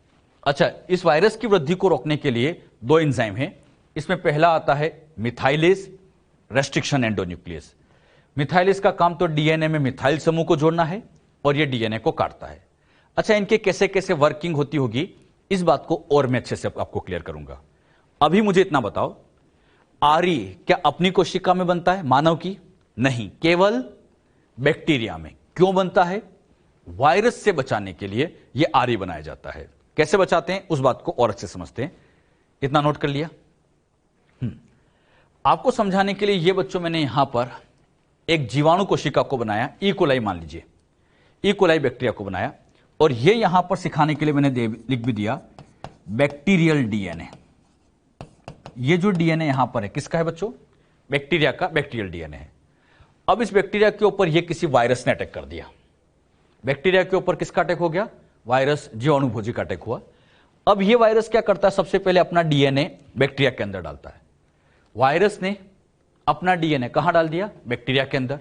अच्छा, इस वायरस की वृद्धि को रोकने के लिए 2 एंजाइम हैं। इसमें पहला आता है मिथाइलेज, रेस्ट्रिक्शन एंडोन्यूक्लियस। मिथाइलेज का काम तो डीएनए में मिथाइल समूह को जोड़ना है और यह डीएनए को काटता है। अच्छा, इनके कैसे कैसे वर्किंग होती होगी, इस बात को और मैं अच्छे से आपको क्लियर करूंगा। अभी मुझे इतना बताओ, आर्य क्या अपनी कोशिका में बनता है, मानव की? नहीं, केवल बैक्टीरिया में। क्यों बनता है? वायरस से बचाने के लिए यह आर्य बनाया जाता है। कैसे बचाते हैं उस बात को और अच्छे समझते हैं। इतना नोट कर लिया? आपको समझाने के लिए यह बच्चों मैंने यहां पर एक जीवाणु कोशिका को बनाया, ई कोलाई मान लीजिए, ई कोलाई बैक्टीरिया को बनाया, और यह यहां पर सिखाने के लिए मैंने लिख भी दिया बैक्टीरियल डीएनए। ये जो डीएनए यहां पर है किसका है बच्चों? बैक्टीरिया का बैक्टीरियल डीएनए है। अब इस बैक्टीरिया के ऊपर यह किसी वायरस ने अटैक कर दिया। बैक्टीरिया के ऊपर किसका अटैक हो गया? वायरस, जीवाणु भोजी का अटैक हुआ। अब यह वायरस क्या करता है? सबसे पहले अपना डीएनए बैक्टीरिया के अंदर डालता है। वायरस ने अपना डीएनए कहां डाल दिया? बैक्टीरिया के अंदर।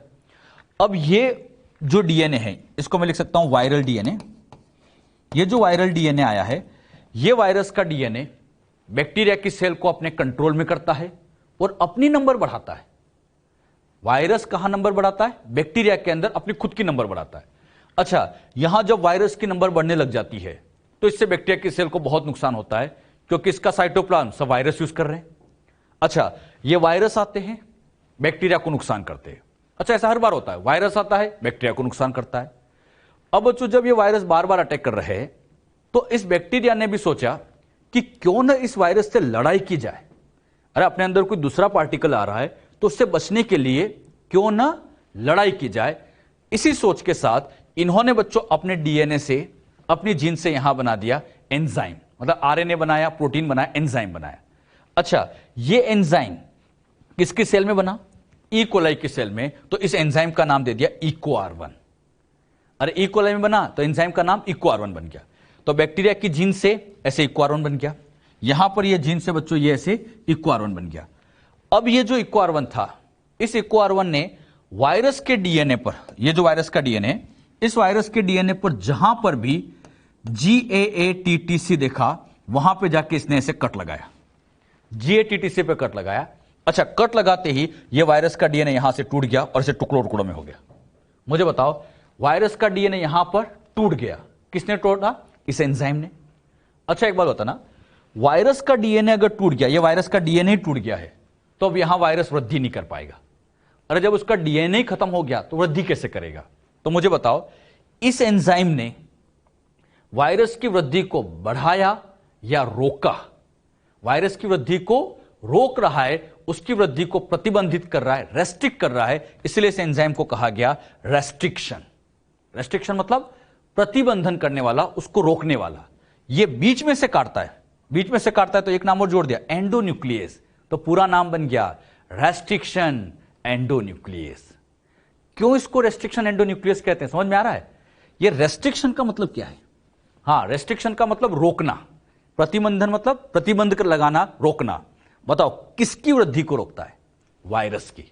अब ये जो डीएनए है इसको मैं लिख सकता हूं वायरल डीएनए। ये जो वायरल डीएनए आया है, ये वायरस का डीएनए बैक्टीरिया की सेल को अपने कंट्रोल में करता है और अपनी नंबर बढ़ाता है। वायरस कहां नंबर बढ़ाता है? बैक्टीरिया के अंदर अपनी खुद की नंबर बढ़ाता है। अच्छा, यहां जब वायरस की नंबर बढ़ने लग जाती है तो इससे बैक्टीरिया की सेल को बहुत नुकसान होता है, क्योंकि इसका साइटोप्लाज्म सब वायरस यूज कर रहे हैं। अच्छा, ये वायरस आते हैं, बैक्टीरिया को नुकसान करते हैं। अच्छा, ऐसा हर बार होता है, वायरस आता है, बैक्टीरिया को नुकसान करता है। अब बच्चों, जब ये वायरस बार बार अटैक कर रहे हैं तो इस बैक्टीरिया ने भी सोचा कि क्यों ना इस वायरस से लड़ाई की जाए। अरे, अपने अंदर कोई दूसरा पार्टिकल आ रहा है तो उससे बचने के लिए क्यों ना लड़ाई की जाए। इसी सोच के साथ इन्होंने बच्चों अपने डीएनए से, अपनी जीन से यहां बना दिया एंजाइम। मतलब आरएनए बनाया, प्रोटीन बनाया, एंजाइम बनाया। अच्छा, ये एंजाइम किसकी सेल में बना? ई कोलाई की सेल में। तो इस एंजाइम का नाम दे दिया इको R1। अरे, ई कोलाई में बना तो एंजाइम का नाम इको R1 बन गया। तो बैक्टीरिया की जीन से ऐसे इको R1 बन गया। यहां पर ये जीन से बच्चों ये ऐसे इको R1 बन गया। अब ये जो इको R1 था, इस इको R1 ने वायरस के डीएनए पर, ये जो वायरस का डीएनए, इस वायरस के डीएनए पर जहां पर भी GAATTC देखा, वहां पे जाके इसने ऐसे कट लगाया, GATTC पे कट लगाया। अच्छा, कट लगाते ही ये वायरस का डीएनए यहां से टूट गया और इसे टुकड़ों टुकड़ों में हो गया। मुझे बताओ, वायरस का डीएनए यहां पर टूट गया, किसने तोड़ा? इस एंजाइम ने। अच्छा एक बात बता ना, वायरस का डीएनए अगर टूट गया, ये वायरस का डीएनए टूट गया है, तो अब यहां वायरस वृद्धि नहीं कर पाएगा। अरे जब उसका डीएनए ही खत्म हो गया तो वृद्धि कैसे करेगा? तो मुझे बताओ, इस एंजाइम ने वायरस की वृद्धि को बढ़ाया या रोका? वायरस की वृद्धि को रोक रहा है, उसकी वृद्धि को प्रतिबंधित कर रहा है, रेस्ट्रिक्ट कर रहा है, इसलिए इस एंजाइम को कहा गया रेस्ट्रिक्शन। रेस्ट्रिक्शन मतलब प्रतिबंधन करने वाला, उसको रोकने वाला। ये बीच में से काटता है, बीच में से काटता है तो एक नाम और जोड़ दिया, एंडोन्यूक्लियस, तो पूरा नाम बन गया रेस्ट्रिक्शन एंडोन्यूक्लियस। क्यों इसको रेस्ट्रिक्शन एंडोन्यूक्लियस कहते हैं, समझ में आ रहा है? ये रेस्ट्रिक्शन का मतलब क्या है? हाँ, रेस्ट्रिक्शन का मतलब रोकना, प्रतिबंधन मतलब प्रतिबंध कर लगाना, रोकना। बताओ किसकी वृद्धि को रोकता है? वायरस की।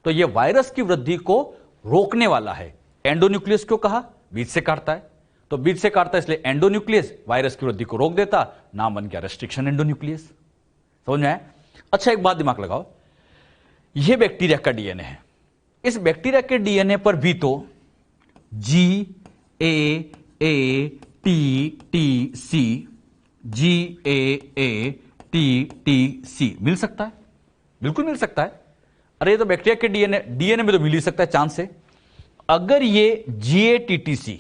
तो ये वायरस की वृद्धि को रोकने वाला है। एंडोन्यूक्लियस क्यों कहा? बीच से काटता है, तो बीच से काटता है इसलिए एंडोन्यूक्लियस, वायरस की वृद्धि को रोक देता, नाम बन गया रेस्ट्रिक्शन एंडोन्यूक्लियस। समझ में आया? अच्छा एक बात दिमाग लगाओ, यह बैक्टीरिया का डीएनए है, इस बैक्टीरिया के डीएनए पर भी तो GAATTC GAATTC मिल सकता है? बिल्कुल मिल सकता है। अरे ये तो बैक्टीरिया के डीएनए में तो मिल ही सकता है चांस से। अगर ये GATTC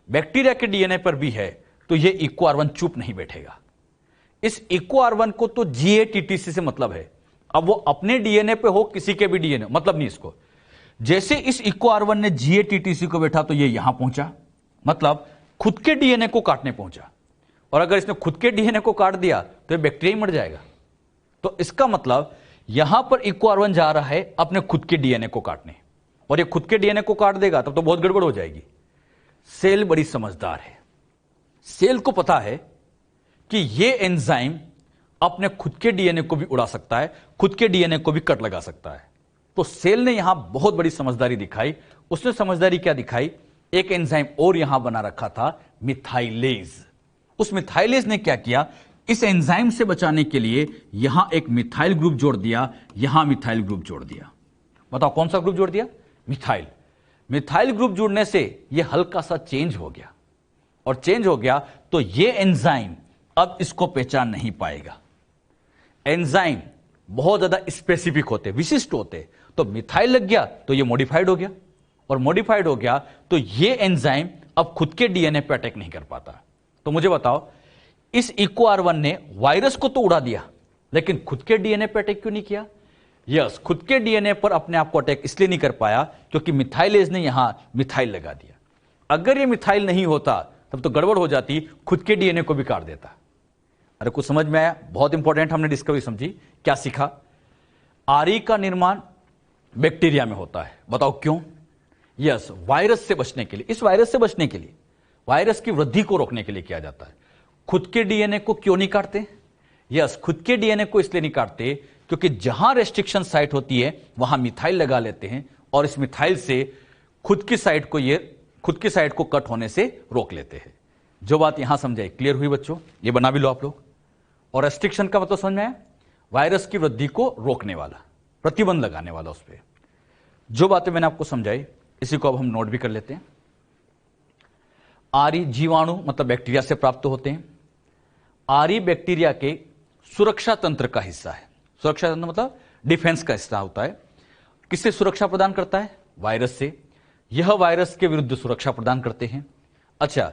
बैक्टीरिया के डीएनए पर भी है तो ये इको R1 चुप नहीं बैठेगा। इस इको R1 को तो GATTC से मतलब है, अब वो अपने डीएनए पे हो किसी के भी डीएनए, मतलब नहीं इसको। जैसे इस इको R1 ने GATTC को बैठा तो ये यहां पहुंचा, मतलब खुद के डीएनए को काटने पहुंचा। और अगर इसने खुद के डीएनए को काट दिया तो ये बैक्टीरिया ही मर जाएगा। तो इसका मतलब यहां पर इको R1 जा रहा है अपने खुद के डीएनए को काटने, और ये खुद के डीएनए को काट देगा तब तो बहुत गड़बड़ हो जाएगी। सेल बड़ी समझदार है, सेल को पता है कि ये एंजाइम अपने खुद के डीएनए को भी उड़ा सकता है, खुद के डीएनए को भी कट लगा सकता है। तो सेल ने यहां बहुत बड़ी समझदारी दिखाई। उसने समझदारी क्या दिखाई? एक एंजाइम और यहां बना रखा था, मिथाइलेज। उस मिथाइलेज ने क्या किया? इस एंजाइम से बचाने के लिए यहां एक मिथाइल ग्रुप जोड़ दिया, यहां मिथाइल ग्रुप जोड़ दिया। बताओ कौन सा ग्रुप जोड़ दिया? मिथाइल। मिथाइल ग्रुप जुड़ने से यह हल्का सा चेंज हो गया, और चेंज हो गया तो यह एंजाइम अब इसको पहचान नहीं पाएगा। एंजाइम बहुत ज्यादा स्पेसिफिक होते, विशिष्ट होते, तो मिथाइल लग गया तो यह मॉडिफाइड हो गया, और मॉडिफाइड हो गया तो यह एंजाइम अब खुद के डीएनए पे अटैक नहीं कर पाता। तो मुझे बताओ, इस इको R1 ने वायरस को तो उड़ा दिया, लेकिन खुद के डीएनए पे अटैक क्यों नहीं किया? यस, खुद के डीएनए पर अपने आप को अटैक इसलिए नहीं कर पाया क्योंकि मिथाइलेज ने यहां मिथाइल लगा दिया। अगर ये मिथाइल नहीं होता तब तो गड़बड़ हो जाती, खुद के डीएनए को भी काट देता। अरे कुछ समझ में आया? बहुत इंपॉर्टेंट हमने डिस्कवरी समझी। क्या सीखा? आरी का निर्माण बैक्टीरिया में होता है। बताओ क्यों? यस, वायरस से बचने के लिए। इस वायरस से बचने के लिए, वायरस की वृद्धि को रोकने के लिए किया जाता है। खुद के डीएनए को क्यों नहीं काटते? यस, खुद के डीएनए को इसलिए नहीं काटते क्योंकि जहां रेस्ट्रिक्शन साइट होती है वहां मिथाइल लगा लेते हैं, और इस मिथाइल से खुद की साइट को कट होने से रोक लेते हैं। जो बात यहां समझाई, क्लियर हुई बच्चों? ये बना भी लो आप लोग। और रेस्ट्रिक्शन का मतलब समझ में आया? वायरस की वृद्धि को रोकने वाला, प्रतिबंध लगाने वाला उस पर। जो बातें मैंने आपको समझाई इसी को अब हम नोट भी कर लेते हैं। आरी जीवाणु मतलब बैक्टीरिया से प्राप्त होते हैं। आरी बैक्टीरिया के सुरक्षा तंत्र का हिस्सा है। सुरक्षा तंत्र मतलब डिफेंस का हिस्सा होता है। किससे सुरक्षा प्रदान करता है? वायरस से। यह वायरस के विरुद्ध सुरक्षा प्रदान करते हैं। अच्छा,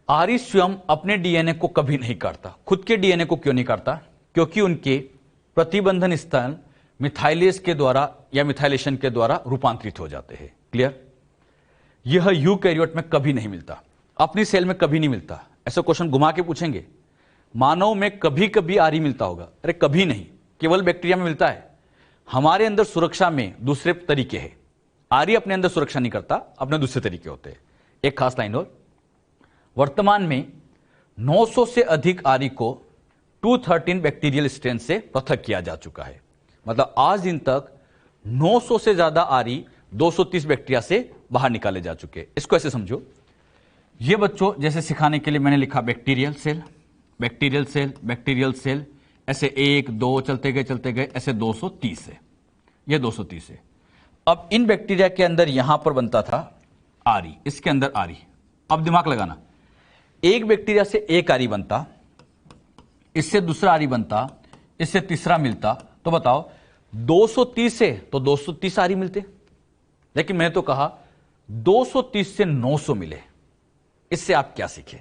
आरी स्वयं अपने डीएनए को कभी नहीं काटता। खुद के डीएनए को क्यों नहीं काटता? क्योंकि उनके प्रतिबंधन स्थल मिथाइलेज के द्वारा या मिथाइलेशन के द्वारा रूपांतरित हो जाते हैं। क्लियर? यह यूकैरियोट में कभी नहीं मिलता, अपनी सेल में कभी नहीं मिलता। ऐसा क्वेश्चन घुमा के पूछेंगे, मानव में कभी कभी आरी मिलता होगा? अरे कभी नहीं, केवल बैक्टीरिया में मिलता है। हमारे अंदर सुरक्षा में दूसरे तरीके हैं। आरी अपने अंदर सुरक्षा नहीं करता, अपने दूसरे तरीके होते हैं। एक खास लाइन और, वर्तमान में 900 से अधिक आरी को 213 बैक्टीरियल स्ट्रेन से पृथक किया जा चुका है। मतलब आज दिन तक 900 से ज्यादा आरी 230 बैक्टीरिया से बाहर निकाले जा चुके। इसको ऐसे समझो, ये बच्चों जैसे सिखाने के लिए मैंने लिखा bacterial cell, bacterial cell, bacterial cell, ऐसे 1 2 चलते गए ऐसे 230 है, ये 230 है। अब इन बैक्टीरिया के अंदर यहां पर बनता था आरी, इसके अंदर आरी। अब दिमाग लगाना, एक बैक्टीरिया से एक आरी बनता, इससे दूसरा आरी बनता, इससे तीसरा मिलता, तो बताओ 230 से तो 230 आरी मिलते, लेकिन मैंने तो कहा 230 से 900 मिले। इससे आप क्या सीखे?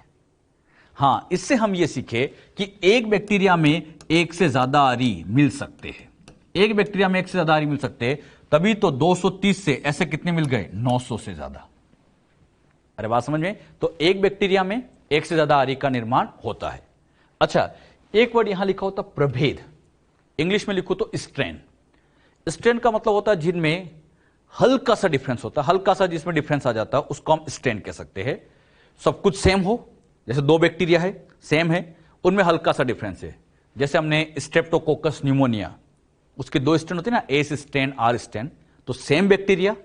हां, इससे हम ये सीखे कि एक बैक्टीरिया में एक से ज्यादा आरी मिल सकते हैं। एक बैक्टीरिया में एक से ज्यादा आरी मिल सकते हैं, तभी तो 230 से ऐसे कितने मिल गए? 900 से ज्यादा। अरे बात समझ में? तो एक बैक्टीरिया में एक से ज्यादा आरी का निर्माण होता है। अच्छा, एक वर्ड यहां लिखा होता प्रभेद, इंग्लिश में लिखो तो स्ट्रेन। स्ट्रेन का मतलब होता है जिनमें हल्का सा डिफरेंस होता है, हल्का सा जिसमें डिफरेंस आ जाता है उसको हम स्ट्रेन कह सकते हैं। सब कुछ सेम हो, जैसे दो बैक्टीरिया है सेम है, उनमें हल्का सा डिफरेंस है। जैसे हमने स्ट्रेप्टोकोकस न्यूमोनिया, उसके दो स्ट्रेन होते हैं ना, एस स्ट्रेन आर स्ट्रेन, तो सेम बैक्टीरिया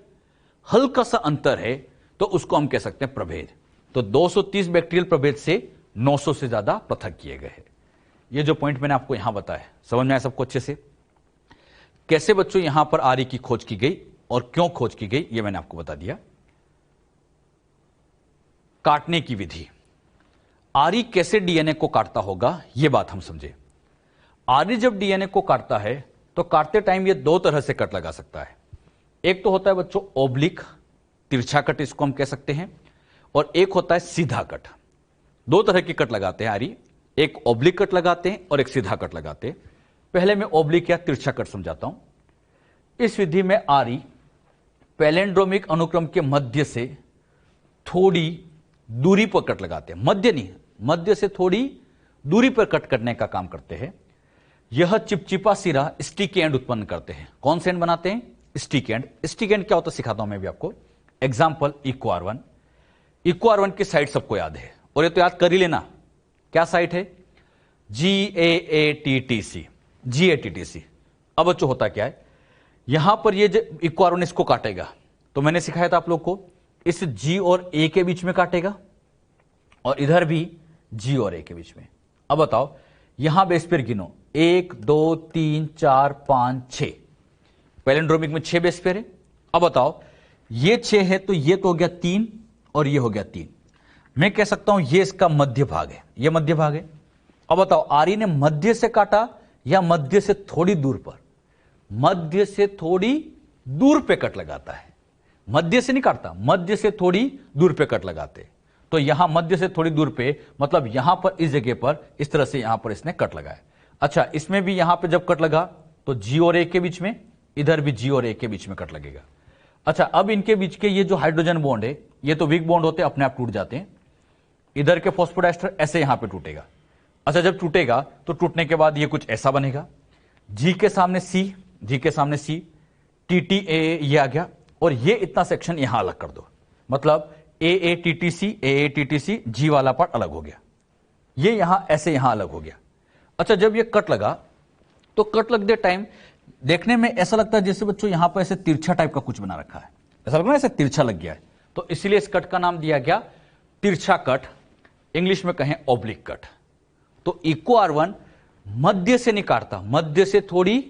हल्का सा अंतर है तो उसको हम कह सकते हैं प्रभेद। तो 230 बैक्टीरियल प्रभेद से 900 से ज्यादा पृथक किए गए हैं। ये जो पॉइंट मैंने आपको यहां बताया, समझ में आया सबको अच्छे से? कैसे बच्चों यहां पर आरी की खोज की गई और क्यों खोज की गई, ये मैंने आपको बता दिया। काटने की विधि, आरी कैसे डीएनए को काटता होगा, यह बात हम समझे। आरी जब डीएनए को काटता है तो काटते टाइम ये दो तरह से कट लगा सकता है। एक तो होता है बच्चों ओब्लिक, तिरछा कट इसको हम कह सकते हैं, और एक होता है सीधा कट। दो तरह की कट लगाते हैं आरी, एक ओब्लिक कट लगाते हैं और एक सीधा कट लगाते हैं। पहले मैं ओब्लिक या तिरछा कट समझाता हूं। इस विधि में आरी पैलिंड्रोमिक अनुक्रम के मध्य से थोड़ी दूरी पर कट लगाते हैं, मध्य नहीं, मध्य से थोड़ी दूरी पर कट करने का काम करते हैं। यह चिपचिपा सिरा स्टिक एंड उत्पन्न करते हैं। कौन से एंड बनाते हैं? Stick and. स्टिक एंड क्या होता है सिखाता हूं मैं भी आपको। Example Eco R one. Eco R one की साइट सबको याद है, और ये तो याद कर ही लेना, क्या साइट है? GAATTC, GATTC। अब बच्चों होता क्या है, यहां पर ये जो इको आर वन इसको काटेगा, तो मैंने सिखाया था आप लोग को, इस G और A के बीच में काटेगा, और इधर भी G और A के बीच में। अब बताओ यहां बेस पेयर गिनो, 1 2 3 4 5 6, पैलिंड्रोमिक में 6 बेस पेयर है। अब बताओ ये 6 है तो ये तो हो गया 3 और ये हो गया 3। मैं कह सकता हूं ये इसका मध्य भाग है, ये मध्य भाग है। अब बताओ आरी ने मध्य से काटा या मध्य से थोड़ी दूर पर? मध्य से थोड़ी दूर पे कट लगाता है, मध्य से नहीं काटता, मध्य से थोड़ी दूर पे कट लगाते। तो यहां मध्य से थोड़ी दूर पे मतलब यहां पर इस जगह पर इस तरह से यहां पर इसने कट लगाया। अच्छा, इसमें भी यहां पे जब कट लगा तो G और A के बीच में, इधर भी G और A के बीच में कट लगेगा। अच्छा, अब इनके बीच के ये जो हाइड्रोजन बॉन्ड है, ये तो वीक बॉन्ड होते हैं, अपने आप टूट जाते हैं। इधर के फॉस्फोडाइस्टर ऐसे यहां पे टूटेगा। अच्छा, जब टूटेगा तो टूटने के बाद ये कुछ ऐसा बनेगा, G के सामने C, G के सामने C, TTA ये आ गया, और ये इतना सेक्शन यहां अलग कर दो, मतलब AATTC G वाला पार्ट अलग हो गया, ये यहां ऐसे यहां अलग हो गया। अच्छा, जब ये कट लगा तो कट लगते टाइम देखने में ऐसा लगता है जैसे बच्चों यहां पर ऐसे तिरछा टाइप का कुछ बना रखा है, ऐसा लग रहा है ऐसे तिरछा लग गया है, तो इसलिए इस कट का नाम दिया गया तिरछा कट, इंग्लिश में कहें ओब्लिक कट। तो इको आर वन मध्य से नहीं काटता, मध्य से थोड़ी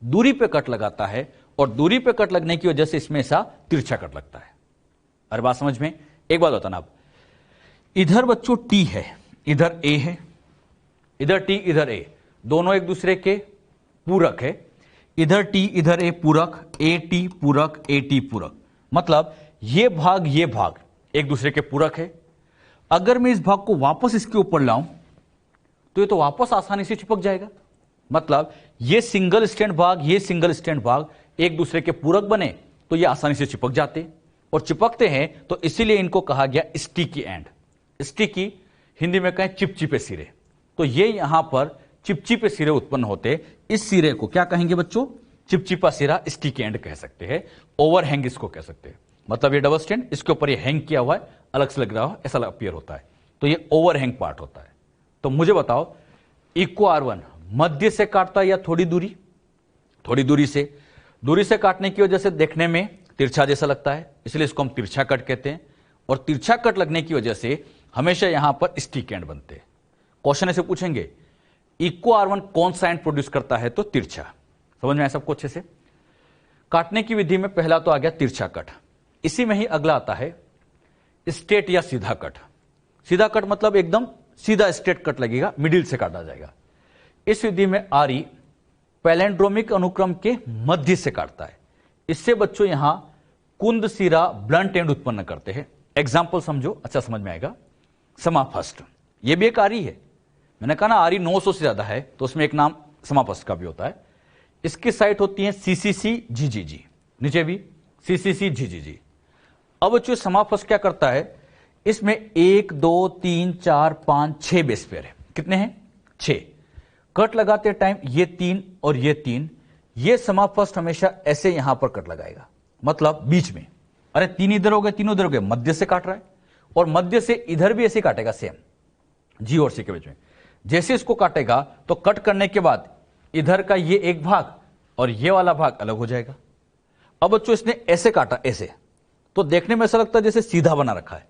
दूरी पे कट लगाता है, और दूरी पे कट लगने की वजह से इसमें ऐसा तिरछा कट लगता है। अरे बात समझ में? एक बात बताना, अब इधर बच्चों T है, इधर A है, इधर T इधर A, दोनों एक दूसरे के पूरक है। इधर T इधर A पूरक, AT पूरक, AT पूरक, मतलब ये भाग एक दूसरे के पूरक है। अगर मैं इस भाग को वापस इसके ऊपर लाऊं तो ये तो वापस आसानी से चिपक जाएगा, मतलब ये सिंगल स्टैंड भाग, ये सिंगल स्टैंड भाग एक दूसरे के पूरक बने तो ये आसानी से चिपक जाते, और चिपकते हैं तो इसीलिए इनको कहा गया स्टिकी एंड। स्टिकी हिंदी में कहें चिपचिपे सिरे, तो ये यहां पर चिपचिपे सिरे उत्पन्न होते। इस सिरे को क्या कहेंगे बच्चों? चिपचिपा सिरा, स्टिकी एंड कह सकते हैं, ओवरहैंग इसको कह सकते हैं। मतलब ये डबल स्टैंड, इसके ऊपर ये हैंग किया हुआ है, अलग से लग रहा हो ऐसा अपीयर होता है, तो ये ओवरहैंग पार्ट होता है। तो मुझे बताओ इको आर वन मध्य से काटता या थोड़ी दूरी? थोड़ी दूरी से। दूरी से काटने की वजह से देखने में तिरछा जैसा लगता है, इसलिए इसको हम तिरछा कट कहते हैं, और तिरछा कट लगने की वजह से हमेशा यहां पर स्टिक एंड बनते हैं। क्वेश्चन ऐसे पूछेंगे इको आर वन कौन सा एंड प्रोड्यूस करता है? तो तिरछा। समझ में आया सबको अच्छे से? काटने की विधि में पहला तो आ गया तिरछा कट, इसी में ही अगला आता है स्ट्रेट या सीधा कट। सीधा कट मतलब एकदम सीधा स्ट्रेट कट लगेगा, मिडिल से काटा जाएगा। इस विधि में आरी पैलेंड्रोमिक अनुक्रम के मध्य से काटता है। इससे बच्चों यहां कुंद सिरा ब्लंट एंड उत्पन्न करते हैं। एग्जाम्पल समझो, अच्छा समझ में आएगा। समाफस्ट, यह भी एक आरी है। मैंने कहा ना आरी 900 से ज्यादा है, तो उसमें एक नाम समाफस्ट का भी होता है। इसकी साइट होती है सीसीसी जीजीजी, नीचे भी सीसीसी जीजीजी। अब बच्चों समाफस्ट क्या करता है, इसमें 1 2 3 4 5 6 बेस पेयर है। कितने हैं? 6। कट लगाते टाइम ये 3 और ये 3, ये समाफस्ट हमेशा ऐसे यहां पर कट लगाएगा, मतलब बीच में। अरे 3 इधर हो गए, 3 उधर हो गए, मध्य से काट रहा है, और मध्य से इधर भी ऐसे काटेगा, सेम जी और सी के बीच में। जैसे इसको काटेगा तो कट करने के बाद इधर का ये एक भाग और ये वाला भाग अलग हो जाएगा। अब बच्चों इसने ऐसे काटा, ऐसे, तो देखने में ऐसा लगता है जैसे सीधा बना रखा है,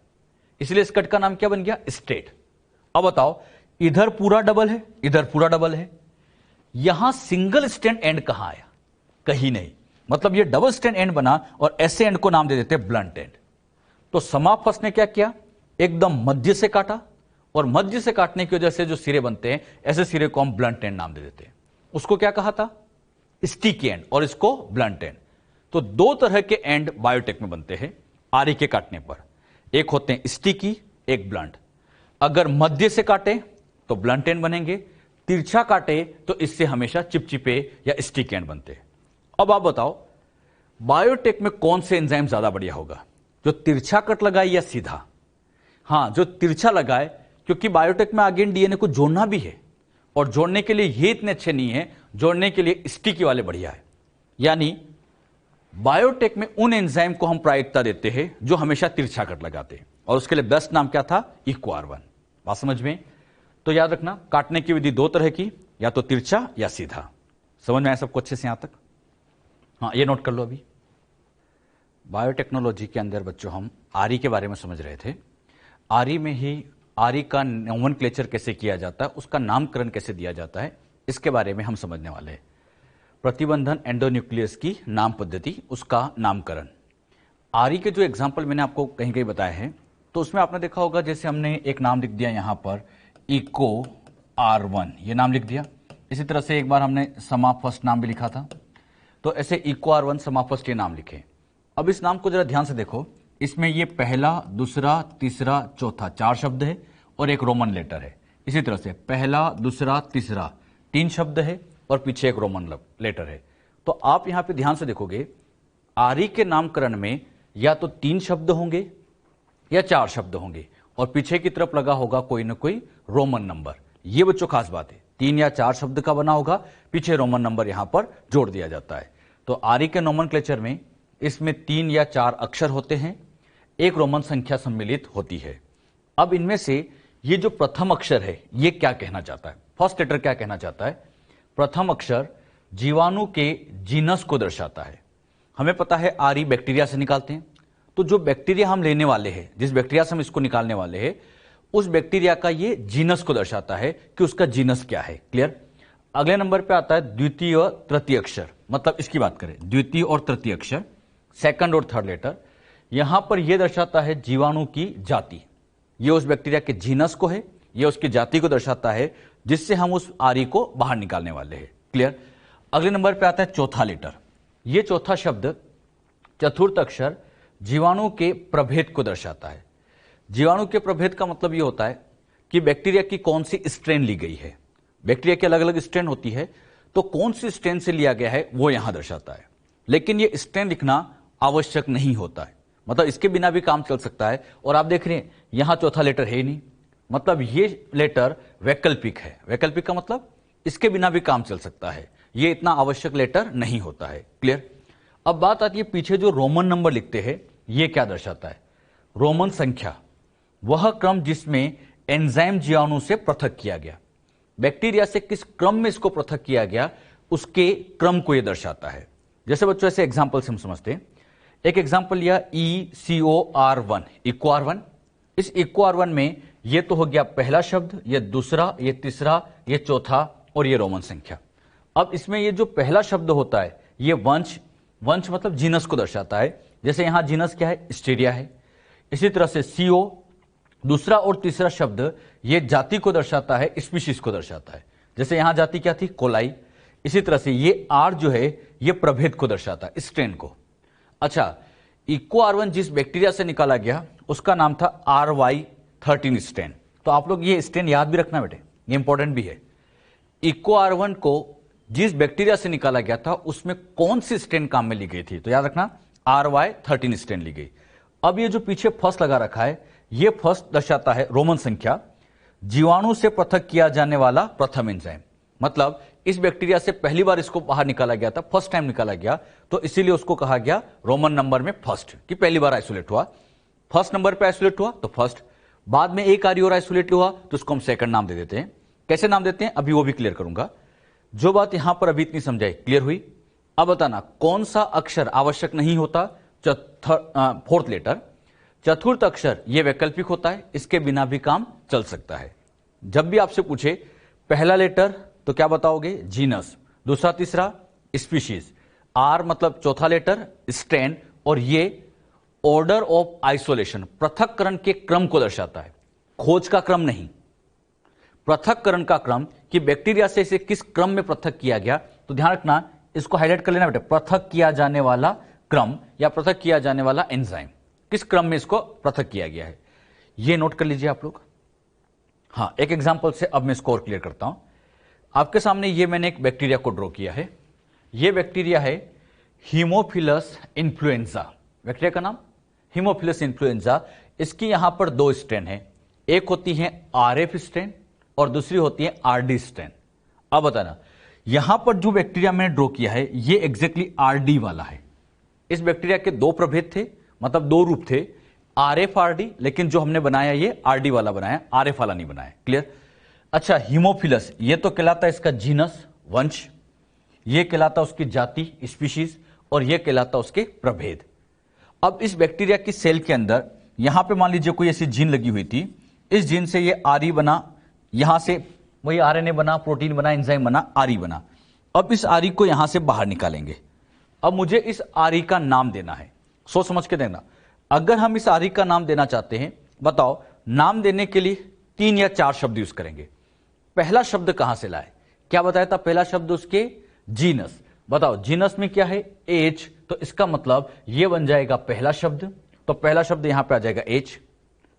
इसलिए इस कट का नाम क्या बन गया? स्ट्रेट। अब बताओ, इधर पूरा डबल है, इधर पूरा डबल है, यहां सिंगल स्टैंड एंड कहां आया? कहीं नहीं, मतलब ये डबल स्टैंड एंड बना और ऐसे एंड को नाम दे देते ब्लंट एंड। तो समाफस्ट ने क्या किया, एकदम मध्य से काटा, और मध्य से काटने की वजह से जो सिरे बनते हैं, ऐसे सिरे को हम ब्लंट एंड नाम दे देते हैं। उसको क्या कहा था? स्टिकी एंड, और इसको ब्लंट एंड। तो 2 तरह के एंड बायोटेक में बनते हैं आरी के काटने पर, एक होते हैं स्टिकी, एक ब्लंट। अगर मध्य से काटे तो ब्लंट एंड बनेंगे, तिरछा काटे तो इससे हमेशा चिपचिपे या स्टिक एंड बनते हैं। अब आप बताओ, बायोटेक में कौन से एंजाइम ज्यादा बढ़िया होगा, जो तिरछा कट लगाए या सीधा? हां, जो तिरछा लगाए, क्योंकि बायोटेक में आगे डीएनए को जोड़ना भी है, और जोड़ने के लिए ये इतने अच्छे नहीं है, जोड़ने के लिए स्टिकी वाले बढ़िया है। यानी बायोटेक में उन एंजाइम को हम प्रायिकता देते हैं जो हमेशा तिरछा कट लगाते हैं, और उसके लिए बेस्ट नाम क्या था? इक्वार1। बात समझ में? तो याद रखना, काटने की विधि 2 तरह की, या तो तिरछा या सीधा। समझ में आया सबको अच्छे से यहां तक? हाँ, ये नोट कर लो। अभी बायोटेक्नोलॉजी के अंदर बच्चों हम आरी के बारे में समझ रहे थे। आरी में ही आरी का नोमेनक्लेचर कैसे किया जाता है, उसका नामकरण कैसे दिया जाता है, इसके बारे में हम समझने वाले हैं। प्रतिबंधन एंडोन्यूक्लियस की नाम पद्धति, उसका नामकरण। आरी के जो एग्जाम्पल मैंने आपको कहीं कहीं बताए हैं, तो उसमें आपने देखा होगा, जैसे हमने एक नाम लिख दिया यहां पर इको R1, ये नाम लिख दिया। इसी तरह से एक बार हमने समाफस्ट नाम भी लिखा था, तो ऐसे इको R1 समाफस्ट ये नाम लिखे। अब इस नाम को जरा ध्यान से देखो, इसमें ये पहला, दूसरा, तीसरा, चौथा 4 शब्द है, और एक रोमन लेटर है। इसी तरह से पहला, दूसरा, तीसरा 3 शब्द है, और पीछे एक रोमन लेटर है। तो आप यहां पे ध्यान से देखोगे, आरी के नामकरण में या तो 3 शब्द होंगे या 4 शब्द होंगे, और पीछे की तरफ लगा होगा कोई ना कोई रोमन नंबर। ये बच्चों खास बात है, 3 या 4 शब्द का बना होगा, पीछे रोमन नंबर यहां पर जोड़ दिया जाता है। तो आरी के नोमेनक्लेचर में इसमें 3 या 4 अक्षर होते हैं, एक रोमन संख्या सम्मिलित होती है। अब इनमें से ये जो प्रथम अक्षर है, ये क्या कहना चाहता है? फर्स्ट लेटर क्या कहना चाहता है? प्रथम अक्षर जीवाणु के जीनस को दर्शाता है। हमें पता है आरी बैक्टीरिया से निकालते हैं, तो जो बैक्टीरिया हम लेने वाले हैं, जिस बैक्टीरिया से हम इसको निकालने वाले हैं, उस बैक्टीरिया का ये जीनस को दर्शाता है कि उसका जीनस क्या है। क्लियर? अगले नंबर पे आता है द्वितीय और तृतीय अक्षर, मतलब इसकी बात करें, द्वितीय और तृतीय अक्षर, सेकंड और थर्ड लेटर, यहां पर यह दर्शाता है जीवाणु की जाति। ये उस बैक्टीरिया के जीनस को है, ये उसकी जाति को दर्शाता है, जिससे हम उस आरी को बाहर निकालने वाले हैं। क्लियर? अगले नंबर पे आता है चौथा लेटर। यह चौथा शब्द, चतुर्थ अक्षर, जीवाणु के प्रभेद को दर्शाता है। जीवाणु के प्रभेद का मतलब यह होता है कि बैक्टीरिया की कौन सी स्ट्रेन ली गई है। बैक्टीरिया की अलग अलग स्ट्रेन होती है, तो कौन सी स्ट्रेन से लिया गया है वो यहां दर्शाता है। लेकिन यह स्ट्रेन लिखना आवश्यक नहीं होता है, मतलब इसके बिना भी काम चल सकता है। और आप देख रहे हैं यहां चौथा लेटर है ही नहीं, मतलब ये लेटर वैकल्पिक है। वैकल्पिक का मतलब इसके बिना भी काम चल सकता है, ये इतना आवश्यक लेटर नहीं होता है। क्लियर? अब बात आती है पीछे जो रोमन नंबर लिखते हैं, ये क्या दर्शाता है? रोमन संख्या, वह क्रम जिसमें एंजाइम जीवाणु से पृथक किया गया। बैक्टीरिया से किस क्रम में इसको पृथक किया गया, उसके क्रम को यह दर्शाता है। जैसे बच्चों ऐसे एग्जाम्पल से हम समझते हैं। एक एग्जाम्पल लिया ECOR1, इको R1। इस इको R1 में ये तो हो गया पहला शब्द, ये दूसरा, ये तीसरा, ये चौथा, और ये रोमन संख्या। अब इसमें ये जो पहला शब्द होता है, ये वंश वंश मतलब जीनस को दर्शाता है, जैसे यहां जीनस क्या है, स्टीरिया है। इसी तरह से CO दूसरा और तीसरा शब्द ये जाति को दर्शाता है, स्पीशीज को दर्शाता है, जैसे यहां जाति क्या थी, कोलाई। इसी तरह से ये R जो है ये प्रभेद को दर्शाता है, स्ट्रेन को। अच्छा, इको R1 जिस बैक्टीरिया से निकाला गया उसका नाम था RY13 स्ट्रेन। तो आप लोग ये स्ट्रेन याद भी रखना बेटे, ये इंपॉर्टेंट भी है। इको R1 को जिस बैक्टीरिया से निकाला गया था उसमें कौन सी स्ट्रेन काम में ली गई थी, तो याद रखना RY13 स्ट्रेन ली गई। अब ये जो पीछे फर्स्ट लगा रखा है, ये फर्स्ट दर्शाता है रोमन संख्या, जीवाणु से पृथक किया जाने वाला प्रथम एंजाइम। मतलब इस बैक्टीरिया से पहली बार इसको बाहर निकाला गया था, फर्स्ट टाइम निकाला गया, तो इसीलिए उसको कहा गया रोमन नंबर में फर्स्ट, कि पहली बार आइसोलेट हुआ। फर्स्ट नंबर पे आइसोलेट हुआ तो फर्स्ट, बाद में एक आरी और आइसोलेट हुआ तो उसको हम सेकंड नाम दे देते हैं। कैसे नाम देते हैं अभी वो भी क्लियर करूंगा। जो बात यहां पर अभी इतनी समझाई, क्लियर हुई? अब बताना कौन सा अक्षर आवश्यक नहीं होता, फोर्थ लेटर। चतुर्थ अक्षर यह वैकल्पिक होता है, इसके बिना भी काम चल सकता है। जब भी आपसे पूछे पहला लेटर तो क्या बताओगे, जीनस, दूसरा तीसरा स्पीशीज, R मतलब चौथा लेटर स्ट्रेन, और ये ऑर्डर ऑफ आइसोलेशन पृथक्करण के क्रम को दर्शाता है, खोज का क्रम नहीं, पृथक्करण का क्रम, कि बैक्टीरिया से इसे किस क्रम में पृथक किया गया। तो ध्यान रखना, इसको हाईलाइट कर लेना बेटा, पृथक किया जाने वाला क्रम या पृथक किया जाने वाला एंजाइम, किस क्रम में इसको पृथक किया गया है, ये नोट कर लीजिए आप लोग। हाँ, एक एग्जांपल से अब मैं इसको और क्लियर करता हूं। आपके सामने ये मैंने एक बैक्टीरिया को ड्रॉ किया है, ये बैक्टीरिया है हीमोफिलस इन्फ्लुएंजा, बैक्टीरिया का नाम हीमोफिलस इन्फ्लुएंजा। इसकी यहां पर दो स्ट्रेन है, एक होती है RF स्ट्रेन और दूसरी होती है RD स्ट्रेन। अब बताना, यहां पर जो बैक्टीरिया मैंने ड्रॉ किया है ये एग्जैक्टली RD वाला है। इस बैक्टीरिया के दो प्रभेद थे, मतलब दो रूप थे, RF RD, लेकिन जो हमने बनाया ये RD वाला बनाया, RF वाला नहीं बनाया। क्लियर? अच्छा, हीमोफिलस ये तो कहलाता है इसका जीनस, वंश, ये कहलाता उसकी जाति, स्पीशीज, और ये कहलाता उसके प्रभेद। अब इस बैक्टीरिया की सेल के अंदर यहां पे मान लीजिए कोई ऐसी जीन लगी हुई थी, इस जीन से ये RE बना, यहां से वही RNA बना, प्रोटीन बना, एंजाइम बना, RE बना। अब इस RE को यहां से बाहर निकालेंगे। अब मुझे इस RE का नाम देना है, सोच समझ के देना। अगर हम इस RE का नाम देना चाहते हैं, बताओ, नाम देने के लिए 3 या 4 शब्द यूज करेंगे। पहला शब्द कहां से लाए, क्या बताया था, पहला शब्द उसके जीनस। बताओ जीनस में क्या है, H, तो इसका मतलब यह बन जाएगा पहला शब्द, तो पहला शब्द यहां पे आ जाएगा H।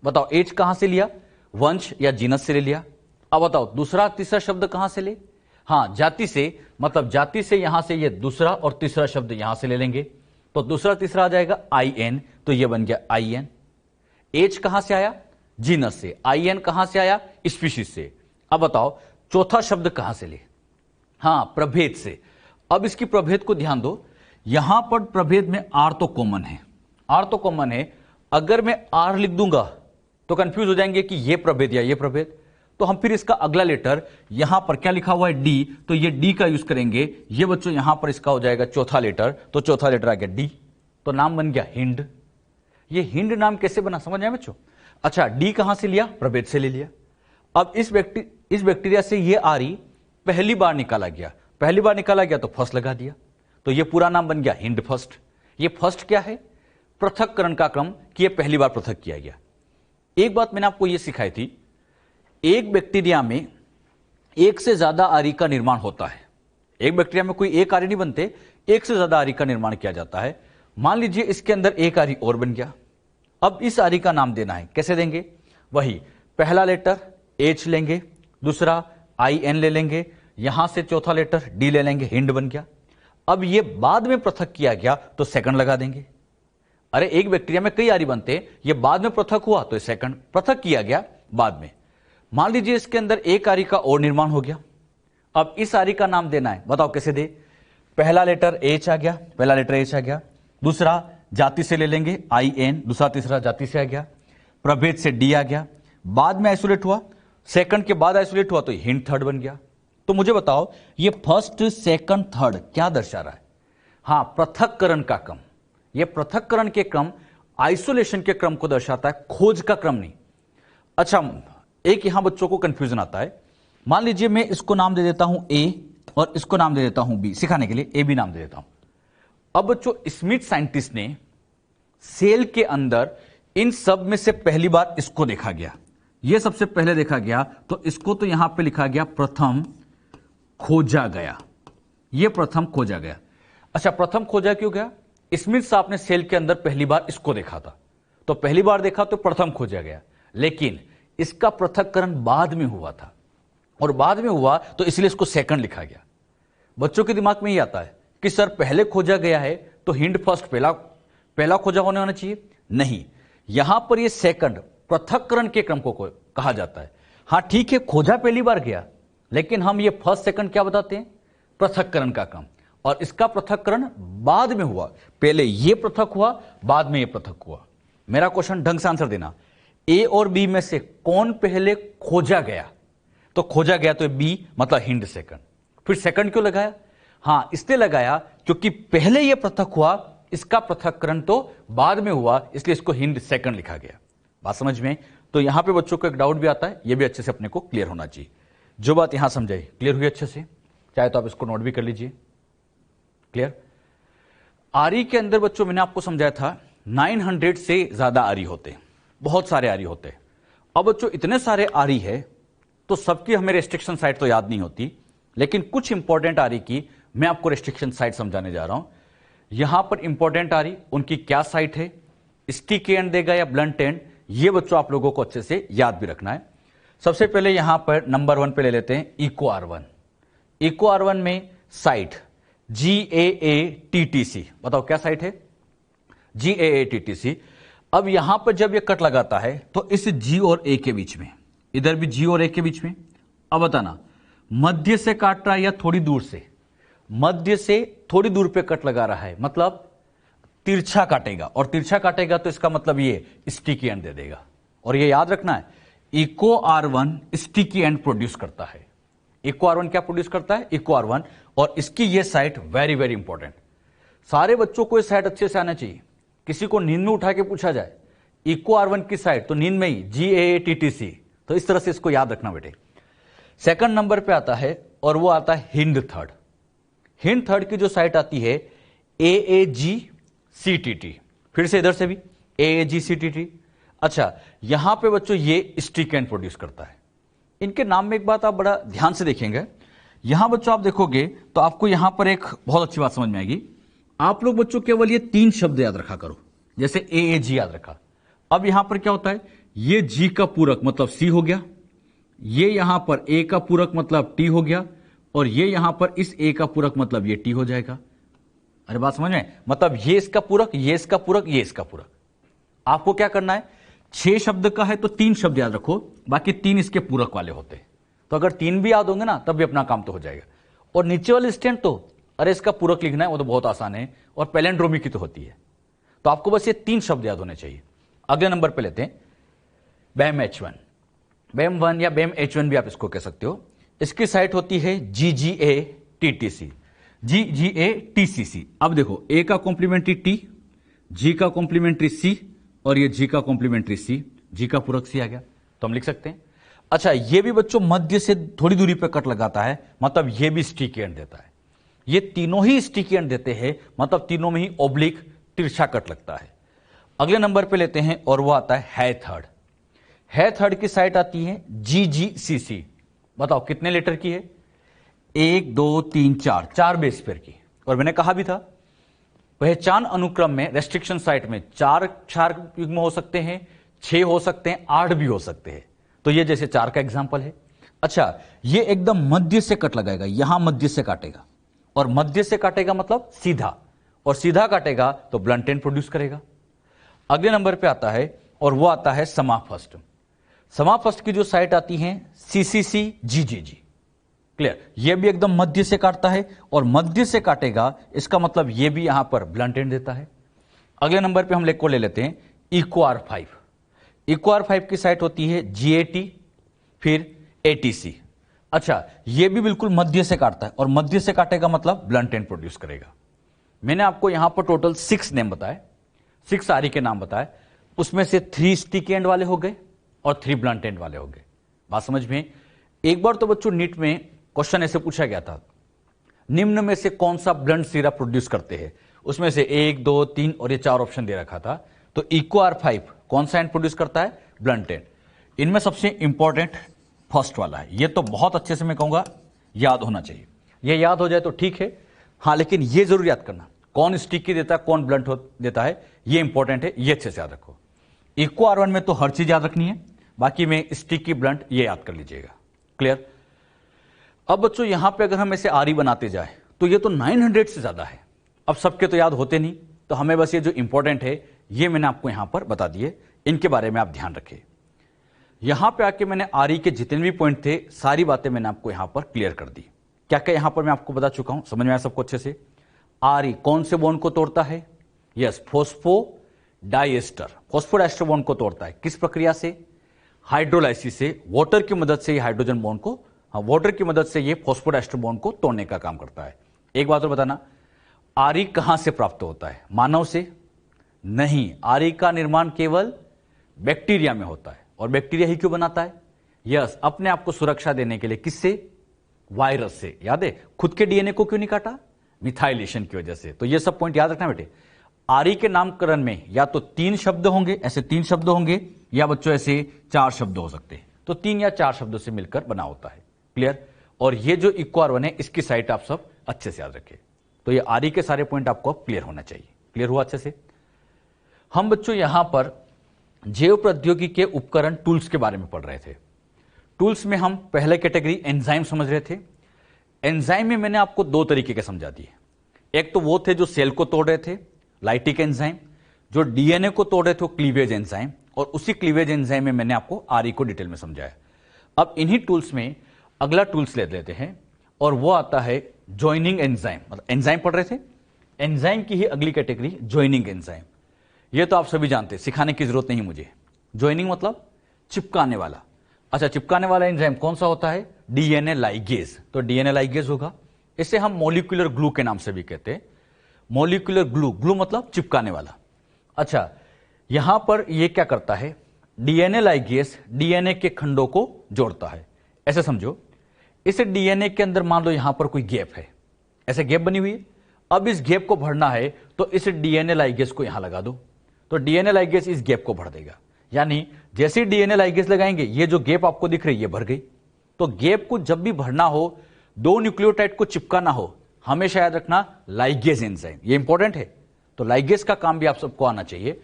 बताओ H कहां से लिया, वंश या जीनस से ले लिया। अब बताओ दूसरा तीसरा शब्द कहां से ले, हां जाति से, मतलब जाति से यहां से ये दूसरा और तीसरा शब्द यहां से ले लेंगे, तो दूसरा तीसरा आ जाएगा IN, तो ये बन गया IN। H कहां से आया, जीनस से, IN कहां से आया, स्पीशीज से। अब बताओ चौथा शब्द कहां से ले, हां प्रभेद से। अब इसकी प्रभेद को ध्यान दो, यहां पर प्रभेद में R तो कॉमन है, R तो कॉमन है। अगर मैं R लिख दूंगा तो कंफ्यूज हो जाएंगे कि ये प्रभेद या ये प्रभेद, तो हम फिर इसका अगला लेटर, यहां पर क्या लिखा हुआ है D, तो ये D का यूज करेंगे। ये बच्चों यहां पर इसका हो जाएगा चौथा लेटर, तो चौथा लेटर आ गया D, तो नाम बन गया हिंड। ये हिंड नाम कैसे बना, समझ आए बच्चों? अच्छा, D कहां से लिया, प्रभेद से ले लिया। अब इस बैक्टीरिया से ये RE पहली बार निकाला गया, पहली बार निकाला गया तो फर्स्ट लगा दिया, तो ये पूरा नाम बन गया हिंड फर्स्ट। ये फर्स्ट क्या है, पृथक्करण का क्रम, कि ये पहली बार पृथक किया गया। एक बात मैंने आपको ये सिखाई थी, एक बैक्टीरिया में एक से ज्यादा RE का निर्माण होता है। एक बैक्टीरिया में कोई एक RE नहीं बनते, एक से ज्यादा RE का निर्माण किया जाता है। मान लीजिए इसके अंदर एक RE और बन गया, अब इस RE का नाम देना है, कैसे देंगे, वही पहला लेटर H लेंगे, दूसरा IN ले लेंगे, यहां से चौथा लेटर D ले लेंगे, हिंड बन गया। अब ये बाद में पृथक किया गया तो सेकंड लगा देंगे। अरे एक बैक्टीरिया में कई RE बनते हैं, ये बाद में पृथक हुआ तो सेकंड, पृथक किया गया बाद में। मान लीजिए इसके अंदर एक RE का और निर्माण हो गया, अब इस RE का नाम देना है, बताओ कैसे दे। पहला लेटर H आ गया, पहला लेटर H आ गया, दूसरा जाति से ले लेंगे IN, दूसरा तीसरा जाति से आ गया, प्रभेद से D आ गया, बाद में आइसोलेट हुआ, सेकंड के बाद आइसोलेट हुआ तो हिंड थर्ड बन गया। तो मुझे बताओ ये फर्स्ट सेकंड थर्ड क्या दर्शा रहा है, हां पृथक्करण का क्रम। ये पृथक्करण के क्रम आइसोलेशन के क्रम को दर्शाता है, खोज का क्रम नहीं। अच्छा, एक यहां बच्चों को कंफ्यूजन आता है, मान लीजिए मैं इसको नाम दे देता हूं A और इसको नाम दे देता हूं B, सिखाने के लिए A B नाम दे देता हूं। अब बच्चों स्मिथ साइंटिस्ट ने सेल के अंदर इन सब में से पहली बार इसको देखा गया, ये सबसे पहले देखा गया, तो इसको तो यहां पे लिखा गया प्रथम खोजा गया, ये प्रथम खोजा गया। अच्छा, प्रथम खोजा क्यों गया? स्मिथ साहब ने सेल के अंदर पहली बार इसको देखा था, तो पहली बार देखा तो प्रथम खोजा गया, लेकिन इसका पृथक्करण बाद में हुआ था, और बाद में हुआ तो इसलिए इसको सेकंड लिखा गया। बच्चों के दिमाग में ये आता है कि सर पहले खोजा गया है तो हिंड फर्स्ट पहला खोजा होना चाहिए, नहीं, यहां पर ये सेकंड पृथक्करण के क्रम को कहा जाता है। हां ठीक है, खोजा पहली बार गया, लेकिन हम ये फर्स्ट सेकंड क्या बताते हैं? पृथक्करण का क्रम, और इसका पृथक्करण बाद में हुआ, पहले ये पृथक हुआ, बाद में ये पृथक हुआ। मेरा क्वेश्चन ढंग से आंसर देना, ए और बी में से कौन पहले खोजा गया? तो खोजा गया तो बी, मतलब हिंड सेकंड। फिर सेकंड क्यों लगाया? हां इसलिए लगाया क्योंकि पहले यह पृथक हुआ, इसका पृथक्करण तो बाद में हुआ, इसलिए इसको हिंड सेकंड लिखा गया। बात समझ में? तो यहां पे बच्चों को एक डाउट भी आता है, यह भी अच्छे से अपने को क्लियर होना चाहिए। जो बात यहां समझाई क्लियर हुई अच्छे से, चाहे तो आप इसको नोट भी कर लीजिए। क्लियर? आरी के अंदर बच्चों मैंने आपको समझाया था 900 से ज्यादा आरी होते, बहुत सारे आरी होते। अब बच्चों इतने सारे आरी है तो सबकी हमें रेस्ट्रिक्शन साइट तो याद नहीं होती, लेकिन कुछ इंपॉर्टेंट आरी की मैं आपको रेस्ट्रिक्शन साइट समझाने जा रहा हूं। यहां पर इंपॉर्टेंट आरी उनकी क्या साइट है, स्टिकी एंड देगा या ब्लंट एंड, ये बच्चों आप लोगों को अच्छे से याद भी रखना है। सबसे पहले यहां पर नंबर 1 पे ले लेते हैं इको R1। इको R1 में साइट GAATTC, बताओ क्या साइट है? GAATTC। अब यहां पर जब ये कट लगाता है तो इस G और A के बीच में, इधर भी G और A के बीच में, अब बताना मध्य से काट रहा है या थोड़ी दूर से? मध्य से थोड़ी दूर पे कट लगा रहा है, मतलब तिरछा काटेगा, और तिरछा काटेगा तो इसका मतलब ये स्टिकी एंड दे देगा। और ये याद रखना है, eco R1 sticky and produce करता है। इको R1 क्या प्रोड्यूस करता है? इको R1, और इसकी ये साइट वेरी वेरी इंपॉर्टेंट। सारे बच्चों को ये साइट अच्छे से आना चाहिए। किसी को नींद में उठा के पूछा जाए इको R1 की साइट, तो नींद में ही GAATTC, तो इस तरह से इसको याद रखना बेटे। सेकंड नंबर पे आता है और वो आता है हिंड थर्ड। हिंड थर्ड की जो साइट आती है AAGCTT, फिर से इधर से भी AAGCTT। अच्छा, यहां पे बच्चों ये स्टिक एंड प्रोड्यूस करता है। इनके नाम में एक बात आप बड़ा ध्यान से देखेंगे, यहां बच्चों आप देखोगे तो आपको यहां पर एक बहुत अच्छी बात समझ में आएगी। आप लोग बच्चों केवल ये 3 शब्द याद रखा करो, जैसे AAG याद रखा। अब यहां पर क्या होता है, ये G का पूरक मतलब C हो गया, ये यहां पर A का पूरक मतलब T हो गया, और ये यहां पर इस A का पूरक मतलब ये T हो जाएगा। अरे बात समझ में? मतलब ये इसका पूरक, ये इसका पूरक, ये इसका पूरक। आपको क्या करना है, 6 शब्द का है तो 3 शब्द याद रखो, बाकी 3 इसके पूरक वाले होते हैं। तो अगर 3 भी याद होंगे ना तब भी अपना काम तो हो जाएगा। और नीचे वाले स्टैंड तो अरे इसका पूरक लिखना है, वो तो बहुत आसान है, और पैलेंड्रोमी की तो होती है। तो आपको बस ये 3 शब्द याद होने चाहिए। अगले नंबर पे लेते हैं BAM H1। BAM 1 या BAM H1 भी आप इसको कह सकते हो। इसकी साइट होती है GGATTC, GGATCC। अब देखो A का कॉम्प्लीमेंट्री T, G का कॉम्प्लीमेंट्री C, और ये G का कॉम्प्लीमेंट्री C, G का पूरक C आ गया, तो हम लिख सकते हैं। अच्छा, ये भी बच्चों मध्य से थोड़ी दूरी पर कट लगाता है, मतलब ये भी स्टिकी एंड देता है। ये तीनों ही स्टिकी एंड देते हैं, मतलब तीनों में ही ओब्लिक तिरछा कट लगता है। अगले नंबर पे लेते हैं और वो आता है थर्ड। है थर्ड की साइट आती है GGCC। बताओ कितने लेटर की है? 1 2 3 4, 4 बेस पेयर की। और मैंने कहा भी था पहचान अनुक्रम में रेस्ट्रिक्शन साइट में 4 युग्म हो सकते हैं, 6 हो सकते हैं, 8 भी हो सकते हैं। तो ये जैसे 4 का एग्जाम्पल है। अच्छा, ये एकदम मध्य से कट लगाएगा, यहां मध्य से काटेगा, और मध्य से काटेगा मतलब सीधा, और सीधा काटेगा तो ब्लंट एंड प्रोड्यूस करेगा। अगले नंबर पे आता है और वो आता है समाफस्ट। समाफस्ट की जो साइट आती है CCCGGG। क्लियर? ये भी एकदम मध्य से काटता है, और मध्य से काटेगा इसका मतलब ये भी यहां पर ब्लंट एंड देता है। अगले नंबर पे हम ले लेते हैं इको R5। इको R5 की साइट होती है GAT, फिर ATC। अच्छा, ये भी बिल्कुल मध्य से काटता है, और मध्य से काटेगा मतलब ब्लंट एंड प्रोड्यूस करेगा। मैंने आपको यहां पर टोटल 6 नेम बताए, 6 आरी के नाम बताए, उसमें से 3 स्टिकी एंड वाले हो गए और 3 ब्लंट एंड वाले हो गए। बात समझ में? एक बार तो बच्चों नीट में क्वेश्चन ऐसे पूछा गया था, निम्न में से कौन सा ब्लंट सिरा प्रोड्यूस करते हैं? उसमें से 1, 2, 3 और ये 4 ऑप्शन दे रखा था। तो इको R5 कौन सा एंड प्रोड्यूस करता है? Blunt and. इनमें सबसे इंपॉर्टेंट फर्स्ट वाला है। ये तो बहुत अच्छे से मैं कहूंगा याद होना चाहिए। ये याद हो जाए तो ठीक है, हाँ, लेकिन ये जरूर याद करना कौन स्टिकी देता है, कौन ब्लंट देता है, ये इंपॉर्टेंट है, ये अच्छे से याद रखो। इको R1 में तो हर चीज याद रखनी है, बाकी में स्टिकी ब्लंट ये याद कर लीजिएगा। क्लियर? अब बच्चों यहां पे अगर हम ऐसे RE बनाते जाए तो ये तो 900 से ज्यादा है। अब सबके तो याद होते नहीं, तो हमें बस ये जो इंपॉर्टेंट है ये मैंने आपको यहां पर बता दिए, इनके बारे में आप ध्यान रखें। यहां पे आके मैंने RE के जितने भी पॉइंट थे सारी बातें मैंने आपको यहां पर क्लियर कर दी। क्या क्या यहां पर मैं आपको बता चुका हूं, समझ में आया सबको अच्छे से? RE कौन से बॉन्ड को तोड़ता है? यस, फॉस्फोडाइएस्टर, फॉस्फोडाइएस्टर बॉन्ड को तोड़ता है। किस प्रक्रिया से? हाइड्रोलाइसिस से। वाटर की मदद से ये हाइड्रोजन बॉन्ड को, हाँ, वाटर की मदद से ये फॉस्फोडाइएस्टर बॉन्ड को तोड़ने का काम करता है। एक बात और बताना, RE कहां से प्राप्त होता है? मानव से नहीं, RE का निर्माण केवल बैक्टीरिया में होता है। और बैक्टीरिया ही क्यों बनाता है? यस, अपने आप को सुरक्षा देने के लिए। किससे? वायरस से। याद है? खुद के DNA को क्यों नहीं काटा? मिथाइलेशन की वजह से। तो ये सब पॉइंट याद रखना बेटे। RE के नामकरण में या तो 3 शब्द होंगे, ऐसे 3 शब्द होंगे, या बच्चों ऐसे 4 शब्द हो सकते हैं। तो 3 या 4 शब्दों से मिलकर बना होता है। क्लियर? और ये जो इको R1 है इसकी साइट आप सब अच्छे से याद रखें। तो ये RE के सारे पॉइंट आपको क्लियर होना चाहिए। क्लियर हुआ अच्छे से? हम बच्चों यहां पर जैव प्रौद्योगिकी के उपकरण टूल्स के बारे में पढ़ रहे थे। टूल्स में हम पहले कैटेगरी एंजाइम समझ रहे थे। एंजाइम में मैंने आपको 2 तरीके के समझा दिए। एक तो वो थे जो सेल को तोड़ रहे थे, लाइटिक एंजाइम। जो DNA को तोड़ रहे थे वो क्लीवेज एंजाइम। और उसी क्लीवेज एंजाइम में मैंने आपको RE को डिटेल में समझाया। अब इन्हीं टूल्स में अगला टूल्स ले लेते हैं और वो आता है ज्वाइनिंग एंजाइम। मतलब एंजाइम पढ़ रहे थे, एंजाइम की ही अगली कैटेगरी ज्वाइनिंग एंजाइम। ये तो आप सभी जानते हैं, सिखाने की जरूरत नहीं मुझे। ज्वाइनिंग मतलब चिपकाने वाला। अच्छा, चिपकाने वाला एंजाइम कौन सा होता है? DNA ligase. तो DNA लाइगेज होगा। इसे हम मॉलिक्यूलर ग्लू के नाम से भी कहते हैं। मॉलिक्यूलर ग्लू, ग्लू मतलब चिपकाने वाला। अच्छा, यहां पर ये क्या करता है? DNA लाइगेज DNA के खंडों को जोड़ता है। ऐसे समझो, इस DNA के अंदर मान लो यहां पर कोई गैप है, ऐसे गैप बनी हुई है। अब इस गैप को भरना है तो इस DNA लाइगेज को यहां लगा दो, तो DNA लाइगेज इस गैप को भर देगा। यानी जैसे DNA लाइगेज लगाएंगे, ये जो गैप आपको दिख रही है ये भर गई। तो गैप को जब भी भरना हो, 2 न्यूक्लियोटाइड को चिपकाना हो, हमेशा याद रखना लाइगेज एंजाइम, ये इंपॉर्टेंट है। तो लाइगेज का काम भी आप सबको आना चाहिए।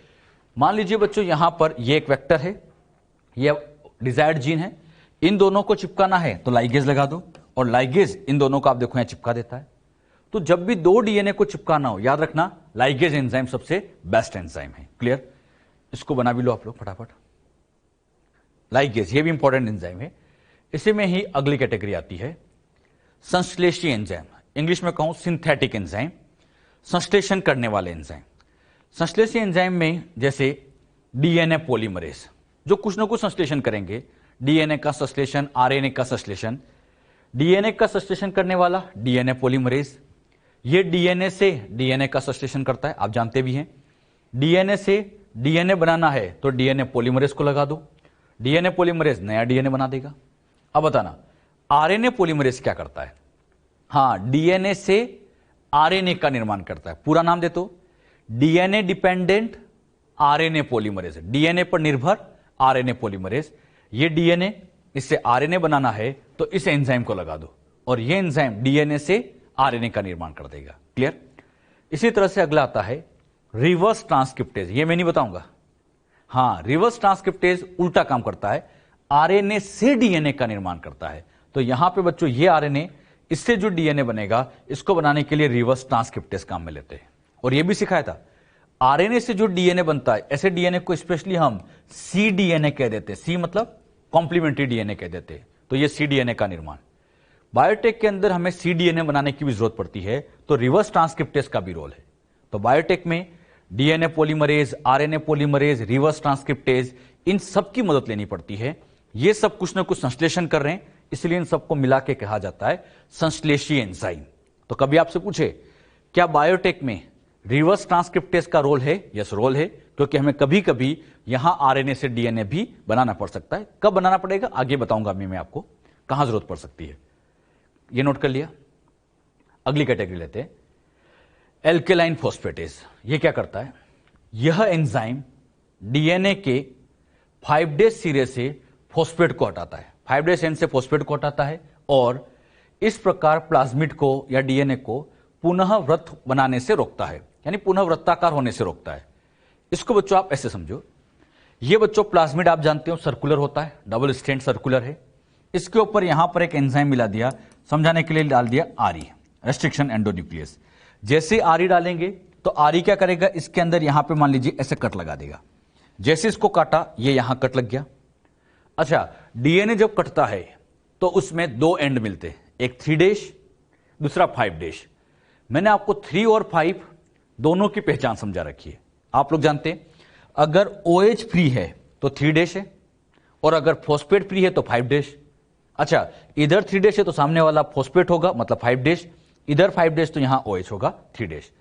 मान लीजिए बच्चों यहां पर ये एक वेक्टर है, ये डिजायर्ड जीन है, इन दोनों को चिपकाना है तो लाइगेज लगा दो, और लाइगेज इन दोनों को आप देखो यहां चिपका देता है। तो जब भी 2 DNA को चिपकाना हो, याद रखना लाइगेज एंजाइम सबसे बेस्ट एंजाइम है। क्लियर? इसको बना भी लो आप लोग फटाफट। लाइगेज ये भी इंपॉर्टेंट एंजाइम है। इसी में ही अगली कैटेगरी आती है संश्लेषी एंजाइम, इंग्लिश में कहूं सिंथेटिक एंजाइम, संश्लेषण करने वाले एंजाइम। संश्लेषी एंजाइम में जैसे DNA पॉलीमरेज, जो कुछ ना कुछ संश्लेषण करेंगे। DNA का संश्लेषण, RNA का संश्लेषण। DNA का संश्लेषण करने वाला DNA पॉलीमरेज, ये DNA से DNA का संश्लेषण करता है, आप जानते भी हैं। DNA से DNA बनाना है तो DNA पॉलीमरेज को लगा दो, DNA पॉलीमरेज नया DNA बना देगा। अब बताना RNA पॉलीमरेज क्या करता है? हाँ, DNA से RNA का निर्माण करता है। पूरा नाम दे तो DNA dependent RNA polymerase, DNA पर निर्भर RNA पॉलीमरेज। ये DNA, इससे RNA बनाना है तो इस एंजाइम को लगा दो, और ये एंजाइम DNA से RNA का निर्माण कर देगा। क्लियर? इसी तरह से अगला आता है रिवर्स ट्रांसक्रिप्टेज। ये मैं नहीं बताऊंगा। हाँ, रिवर्स ट्रांसक्रिप्टेज उल्टा काम करता है, RNA से DNA का निर्माण करता है। तो यहां पे बच्चों ये RNA, इससे जो DNA बनेगा, इसको बनाने के लिए रिवर्स ट्रांसक्रिप्टेज काम में लेते हैं। और ये भी सिखाया था, RNA से जो DNA बनता है, ऐसे DNA को स्पेशली हम cDNA कह देते हैं। C मतलब कॉम्प्लीमेंट्री DNA कह देते हैं। तो ये cDNA का निर्माण। बायोटेक के अंदर हमें cDNA बनाने की भी जरूरत पड़ती है, तो रिवर्स ट्रांसक्रिप्टेज का भी रोल है। तो बायोटेक में DNA polymerase, RNA polymerase, reverse transcriptase, इन सब की मदद लेनी पड़ती है। ये सब कुछ ना कुछ संश्लेषण कर रहे हैं, इसलिए इन सबको मिला के कहा जाता है संश्लेषी एंजाइम। तो कभी आपसे पूछे क्या बायोटेक में रिवर्स ट्रांसक्रिप्टेज का रोल है? यस, रोल है, क्योंकि हमें कभी कभी यहां RNA से DNA भी बनाना पड़ सकता है। कब बनाना पड़ेगा आगे बताऊंगा मैं आपको, कहां जरूरत पड़ सकती है। ये नोट कर लिया। अगली कैटेगरी लेते हैं एल्केलाइन फॉस्फेटेज, ये क्या करता है? यह एंजाइम डीएनए के 5' सिरे से फॉस्फेट को हटाता है, 5' एंड से फॉस्फेट को हटाता है और इस प्रकार प्लाज्मिड को या डीएनए को पुनः वृत्त बनाने से रोकता है, यानी पुनः वृत्ताकार होने से रोकता है। इसको बच्चों आप ऐसे समझो, ये बच्चों प्लाज्मिड आप जानते हो सर्कुलर होता है, डबल स्ट्रैंड सर्कुलर है। इसके ऊपर यहां पर एक एंजाइम मिला दिया, समझाने के लिए डाल दिया आरई, रेस्ट्रिक्शन एंडोन्यूक्लियस। जैसे आरई डालेंगे तो आरई क्या करेगा, इसके अंदर यहां पे मान लीजिए ऐसे कट लगा देगा। जैसे इसको काटा, ये यहां कट लग गया। अच्छा, डीएनए जब कटता है तो उसमें 2 एंड मिलते हैं, एक 3' दूसरा 5'। मैंने आपको 3 और 5 दोनों की पहचान समझा रखी है। आप लोग जानते हैं अगर OH फ्री है तो 3' है और अगर फॉस्फेट फ्री है तो 5'। अच्छा, इधर 3' है तो सामने वाला फॉस्फेट होगा, मतलब 5', इधर 5' तो यहां OH होगा 3'।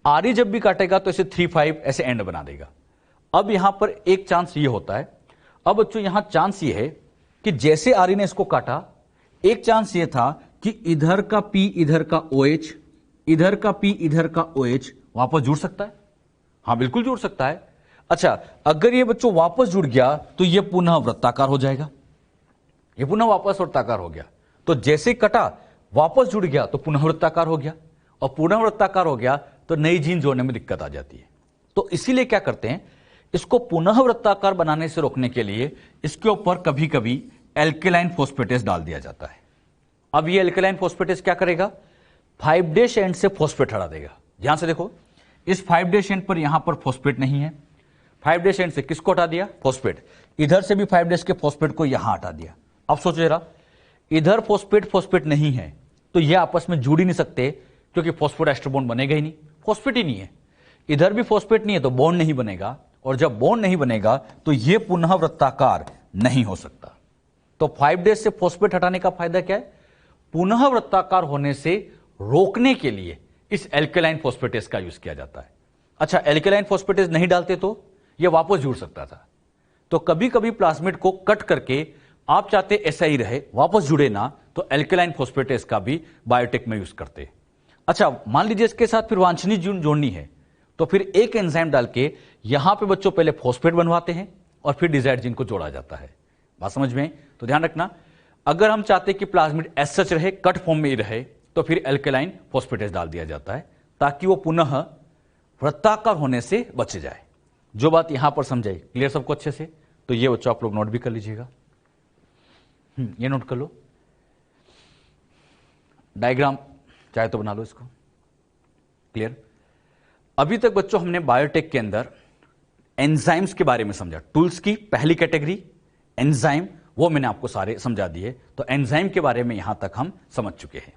आरई जब भी काटेगा तो इसे 3-5 ऐसे एंड बना देगा। अब यहां पर एक चांस ये होता है, अब बच्चों यहां चांस ये है कि जैसे आरई ने इसको काटा, एक चांस ये था कि इधर का P इधर का OH, इधर का P इधर का OH वापस जुड़ सकता है। हां, बिल्कुल जुड़ सकता है। अच्छा, अगर ये बच्चों वापस जुड़ गया तो ये पुनः वृत्ताकार हो जाएगा, ये पुनः वापस वृत्ताकार हो गया। तो जैसे कटा वापस जुड़ गया तो पुनः वृत्ताकार हो गया, और पुनः वृत्ताकार हो गया तो नई जीन जोड़ने में दिक्कत आ जाती है। तो इसीलिए क्या करते हैं, इसको पुनः वृत्ताकार बनाने से रोकने के लिए इसके ऊपर कभी कभी एल्केलाइन फॉस्फेटेज डाल दिया जाता है। अब ये एल्केलाइन फॉस्फेटेज क्या करेगा, 5' एंड से फॉस्फेट हटा देगा। ध्यान से देखो, इस 5' एंड पर यहां पर फॉस्फेट नहीं है, 5' एंड से किसको हटा दिया, फॉस्फेट। इधर से भी 5' के फॉस्फेट को यहां हटा दिया। अब सोचो जरा, इधर फॉस्फेट नहीं है तो ये आपस में जुड़ ही नहीं सकते, क्योंकि फॉस्फोडाइस्टर बॉन्ड बनेगा ही नहीं, फॉस्फेट ही नहीं है। इधर भी फॉस्फेट नहीं है तो बॉन्ड नहीं बनेगा, और जब बॉन्ड नहीं बनेगा तो ये पुनः वृत्ताकार नहीं हो सकता। तो 5' से फॉस्फेट हटाने का फायदा क्या है, पुनः वृत्ताकार होने से रोकने के लिए इस एल्केलाइन फॉस्फेटेज का यूज किया जाता है। अच्छा, एल्केलाइन फॉस्फेटेज नहीं डालते तो ये वापस जुड़ सकता था। तो कभी कभी प्लाज्मिड को कट करके आप चाहते ऐसा ही रहे, वापस जुड़े ना, तो एल्केलाइन फॉस्फेटेज का भी बायोटेक में यूज करते। अच्छा, मान लीजिए इसके साथ फिर वांछनीय जीन जोड़नी है तो फिर एक एंजाइम डाल के यहां पे बच्चों पहले फॉस्फेट बनवाते हैं और फिर डिजायर्ड जीन को जोड़ा जाता है। बात समझ में? तो ध्यान रखना, अगर हम चाहते कि प्लाज्मिड एज सच रहे, कट फॉर्म में ही रहे, तो फिर एल्केलाइन फॉस्फेटेज डाल दिया जाता है ताकि वो पुनः वृत्ताकार होने से बच जाए। जो बात यहां पर समझाई, क्लियर सबको अच्छे से? तो ये बच्चों आप लोग नोट भी कर लीजिएगा, ये नोट कर लो। डायग्राम चाहे तो बना लो इसको, क्लियर? अभी तक बच्चों हमने बायोटेक के अंदर एंजाइम्स के बारे में समझा। टूल्स की पहली कैटेगरी एंजाइम, वो मैंने आपको सारे समझा दिए। तो एंजाइम के बारे में यहां तक हम समझ चुके हैं।